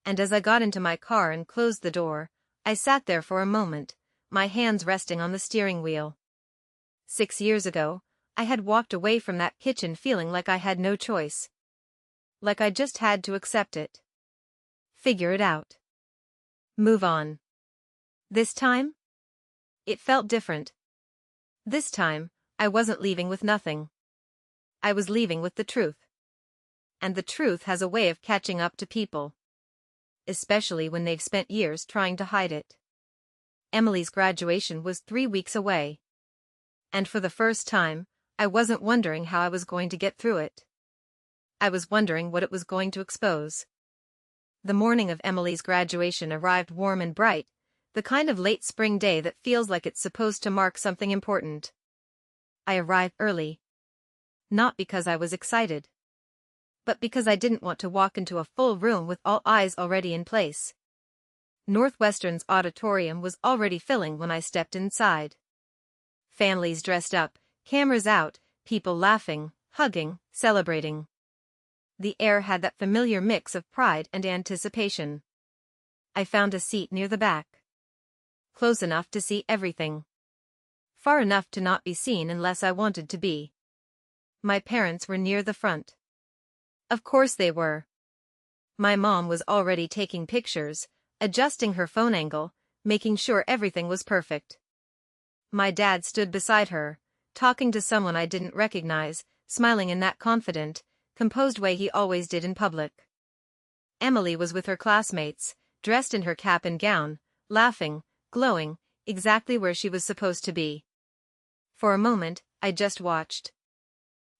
And as I got into my car and closed the door, I sat there for a moment, my hands resting on the steering wheel. 6 years ago, I had walked away from that kitchen feeling like I had no choice. Like I just had to accept it. Figure it out. Move on. This time? It felt different. This time, I wasn't leaving with nothing. I was leaving with the truth. And the truth has a way of catching up to people. Especially when they've spent years trying to hide it. Emily's graduation was 3 weeks away. And for the first time, I wasn't wondering how I was going to get through it. I was wondering what it was going to expose. The morning of Emily's graduation arrived warm and bright, the kind of late spring day that feels like it's supposed to mark something important. I arrived early. Not because I was excited. But because I didn't want to walk into a full room with all eyes already in place. Northwestern's auditorium was already filling when I stepped inside. Families dressed up, cameras out, people laughing, hugging, celebrating. The air had that familiar mix of pride and anticipation. I found a seat near the back. Close enough to see everything. Far enough to not be seen unless I wanted to be. My parents were near the front. Of course they were. My mom was already taking pictures, adjusting her phone angle, making sure everything was perfect. My dad stood beside her, talking to someone I didn't recognize, smiling in that confident, composed way he always did in public. Emily was with her classmates, dressed in her cap and gown, laughing, glowing, exactly where she was supposed to be. For a moment, I just watched.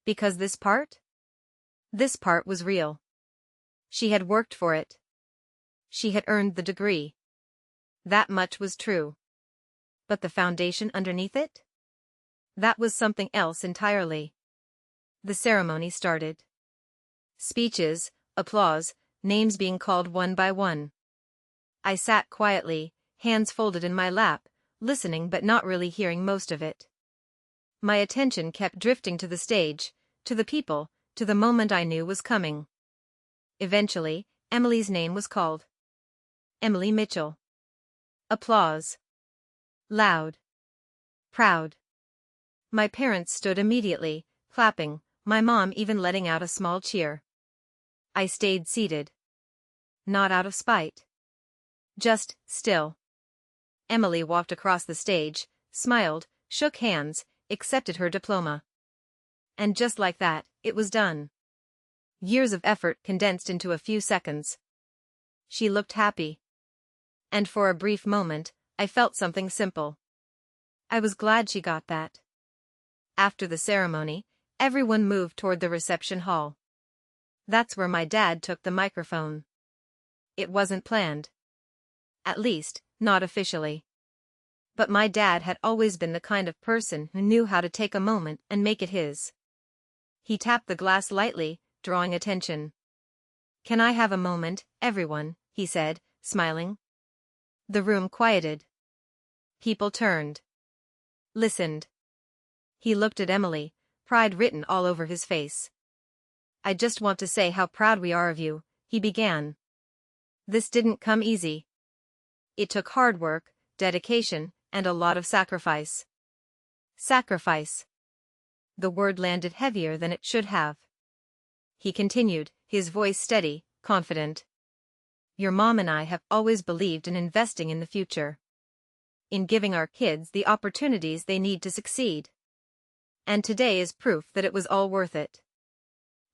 Because this part? This part was real. She had worked for it. She had earned the degree. That much was true. But the foundation underneath it? That was something else entirely. The ceremony started. Speeches, applause, names being called one by one. I sat quietly, hands folded in my lap, listening but not really hearing most of it. My attention kept drifting to the stage, to the people, to the moment I knew was coming. Eventually, Emily's name was called. Emily Mitchell. Applause. Loud. Proud. My parents stood immediately, clapping, my mom even letting out a small cheer. I stayed seated. Not out of spite. Just still. Emily walked across the stage, smiled, shook hands, accepted her diploma. And just like that, it was done. Years of effort condensed into a few seconds. She looked happy. And for a brief moment, I felt something simple. I was glad she got that. After the ceremony, everyone moved toward the reception hall. That's where my dad took the microphone. It wasn't planned. At least, not officially. But my dad had always been the kind of person who knew how to take a moment and make it his. He tapped the glass lightly, drawing attention. "Can I have a moment, everyone?" he said, smiling. The room quieted. People turned. Listened. He looked at Emily, pride written all over his face. "I just want to say how proud we are of you," he began. "This didn't come easy. It took hard work, dedication, and a lot of sacrifice." Sacrifice. The word landed heavier than it should have. He continued, his voice steady, confident. "Your mom and I have always believed in investing in the future. In giving our kids the opportunities they need to succeed. And today is proof that it was all worth it."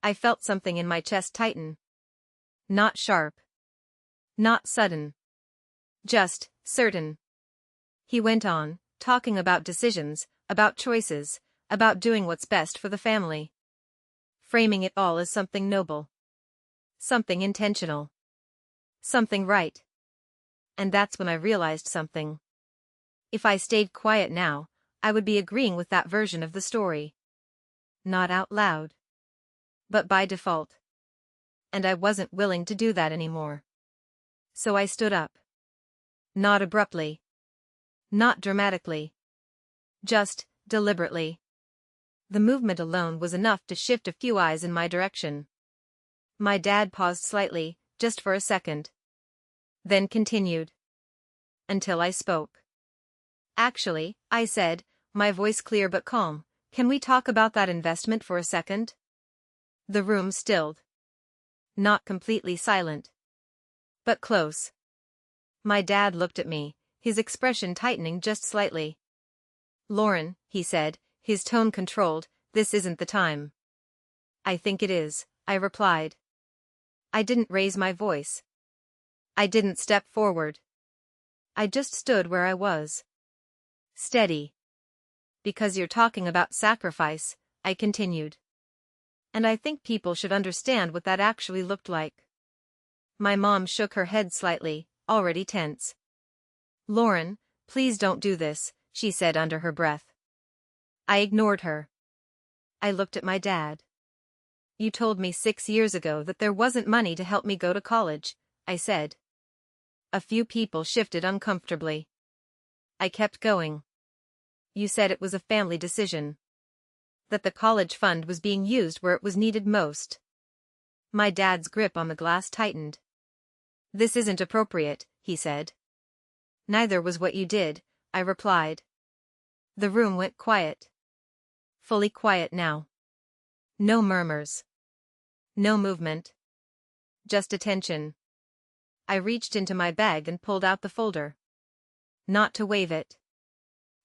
I felt something in my chest tighten. Not sharp. Not sudden. Just certain. He went on, talking about decisions, about choices, about doing what's best for the family. Framing it all as something noble. Something intentional. Something right. And that's when I realized something. If I stayed quiet now, I would be agreeing with that version of the story. Not out loud. But by default. And I wasn't willing to do that anymore. So I stood up. Not abruptly. Not dramatically. Just, deliberately. The movement alone was enough to shift a few eyes in my direction. My dad paused slightly, just for a second. Then continued. Until I spoke. "Actually," I said, my voice clear but calm, "can we talk about that investment for a second?" The room stilled. Not completely silent. But close. My dad looked at me, his expression tightening just slightly. "Lauren," he said, his tone controlled, "this isn't the time." "I think it is," I replied. I didn't raise my voice. I didn't step forward. I just stood where I was. Steady. "Because you're talking about sacrifice," I continued. "And I think people should understand what that actually looked like." My mom shook her head slightly, already tense. "Lauren, please don't do this," she said under her breath. I ignored her. I looked at my dad. "You told me 6 years ago that there wasn't money to help me go to college," I said. A few people shifted uncomfortably. I kept going. "You said it was a family decision. That the college fund was being used where it was needed most." My dad's grip on the glass tightened. "This isn't appropriate," he said. "Neither was what you did," I replied. The room went quiet. Fully quiet now. No murmurs. No movement. Just attention. I reached into my bag and pulled out the folder. Not to wave it.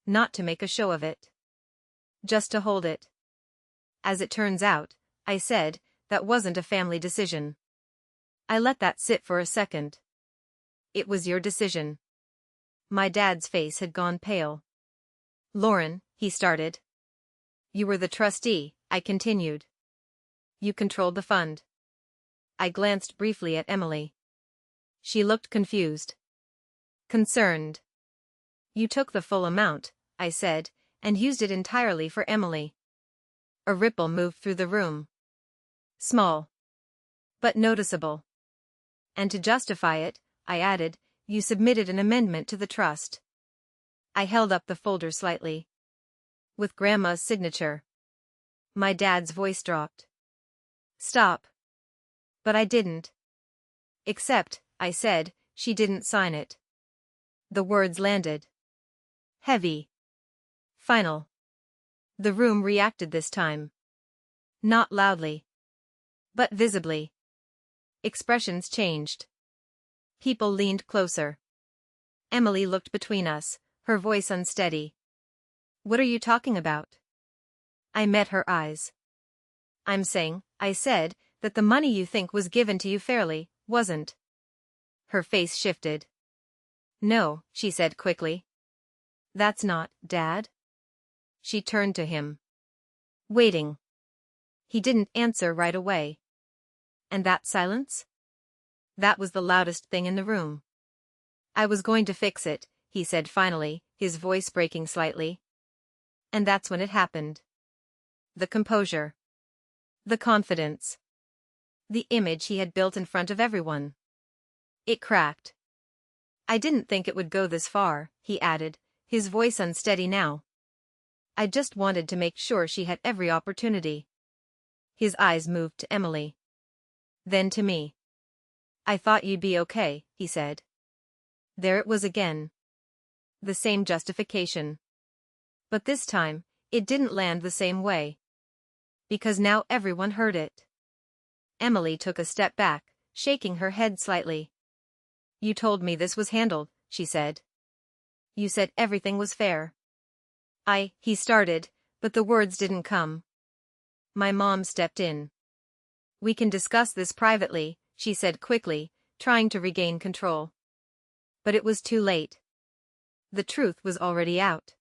Not to make a show of it. Just to hold it. "As it turns out," I said, "that wasn't a family decision." I let that sit for a second. "It was your decision." My dad's face had gone pale. "Lauren," he started. "You were the trustee," I continued. "You controlled the fund." I glanced briefly at Emily. She looked confused. Concerned. "You took the full amount," I said, "and used it entirely for Emily." A ripple moved through the room. Small. But noticeable. "And to justify it," I added, "you submitted an amendment to the trust." I held up the folder slightly. "With Grandma's signature." My dad's voice dropped. "Stop." But I didn't. "Except," I said, "she didn't sign it." The words landed. Heavy. Final. The room reacted this time. Not loudly. But visibly. Expressions changed. People leaned closer. Emily looked between us, her voice unsteady. What are you talking about? I met her eyes. I'm saying, I said, that the money you think was given to you fairly, wasn't. Her face shifted. No, she said quickly. That's not, Dad. She turned to him. Waiting. He didn't answer right away. And that silence? That was the loudest thing in the room. I was going to fix it, he said finally, his voice breaking slightly. And that's when it happened. The composure. The confidence. The image he had built in front of everyone. It cracked. I didn't think it would go this far, he added, his voice unsteady now. I just wanted to make sure she had every opportunity. His eyes moved to Emily. Then to me. I thought you'd be okay, he said. There it was again. The same justification. But this time, it didn't land the same way. Because now everyone heard it. Emily took a step back, shaking her head slightly. You told me this was handled, she said. You said everything was fair. He started, but the words didn't come. My mom stepped in. We can discuss this privately, she said quickly, trying to regain control. But it was too late. The truth was already out.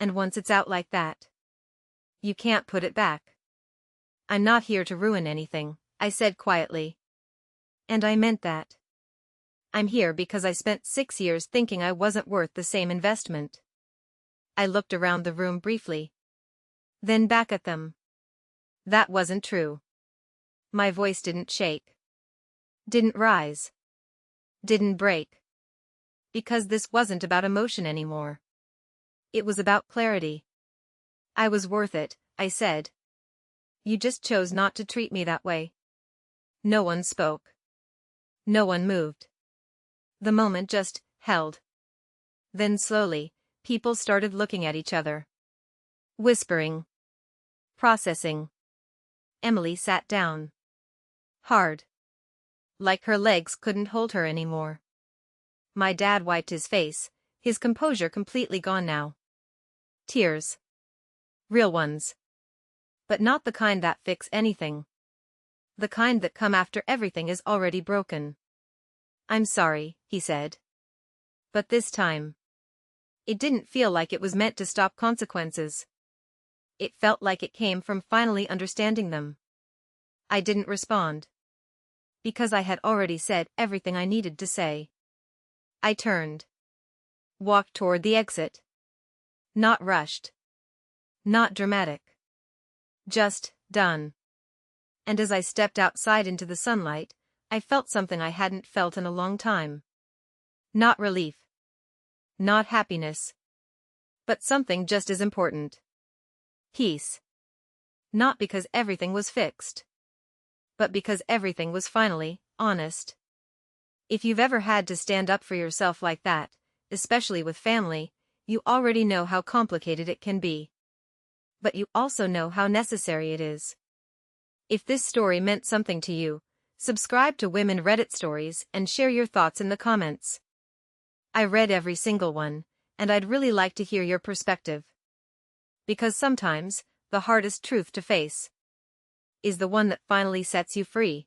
And once it's out like that, you can't put it back. I'm not here to ruin anything, I said quietly. And I meant that. I'm here because I spent 6 years thinking I wasn't worth the same investment. I looked around the room briefly. Then back at them. That wasn't true. My voice didn't shake. Didn't rise. Didn't break. Because this wasn't about emotion anymore. It was about clarity. I was worth it, I said. You just chose not to treat me that way. No one spoke. No one moved. The moment just held. Then slowly, people started looking at each other. Whispering. Processing. Emily sat down. Hard. Like her legs couldn't hold her anymore. My dad wiped his face, his composure completely gone now. Tears. Real ones. But not the kind that fix anything. The kind that come after everything is already broken. I'm sorry, he said. But this time. It didn't feel like it was meant to stop consequences. It felt like it came from finally understanding them. I didn't respond. Because I had already said everything I needed to say. I turned. Walked toward the exit. Not rushed. Not dramatic. Just done. And as I stepped outside into the sunlight, I felt something I hadn't felt in a long time. Not relief. Not happiness. But something just as important. Peace. Not because everything was fixed. But because everything was finally honest. If you've ever had to stand up for yourself like that, especially with family, you already know how complicated it can be. But you also know how necessary it is. If this story meant something to you, subscribe to Women Reddit Stories and share your thoughts in the comments. I read every single one, and I'd really like to hear your perspective. Because sometimes, the hardest truth to face is the one that finally sets you free.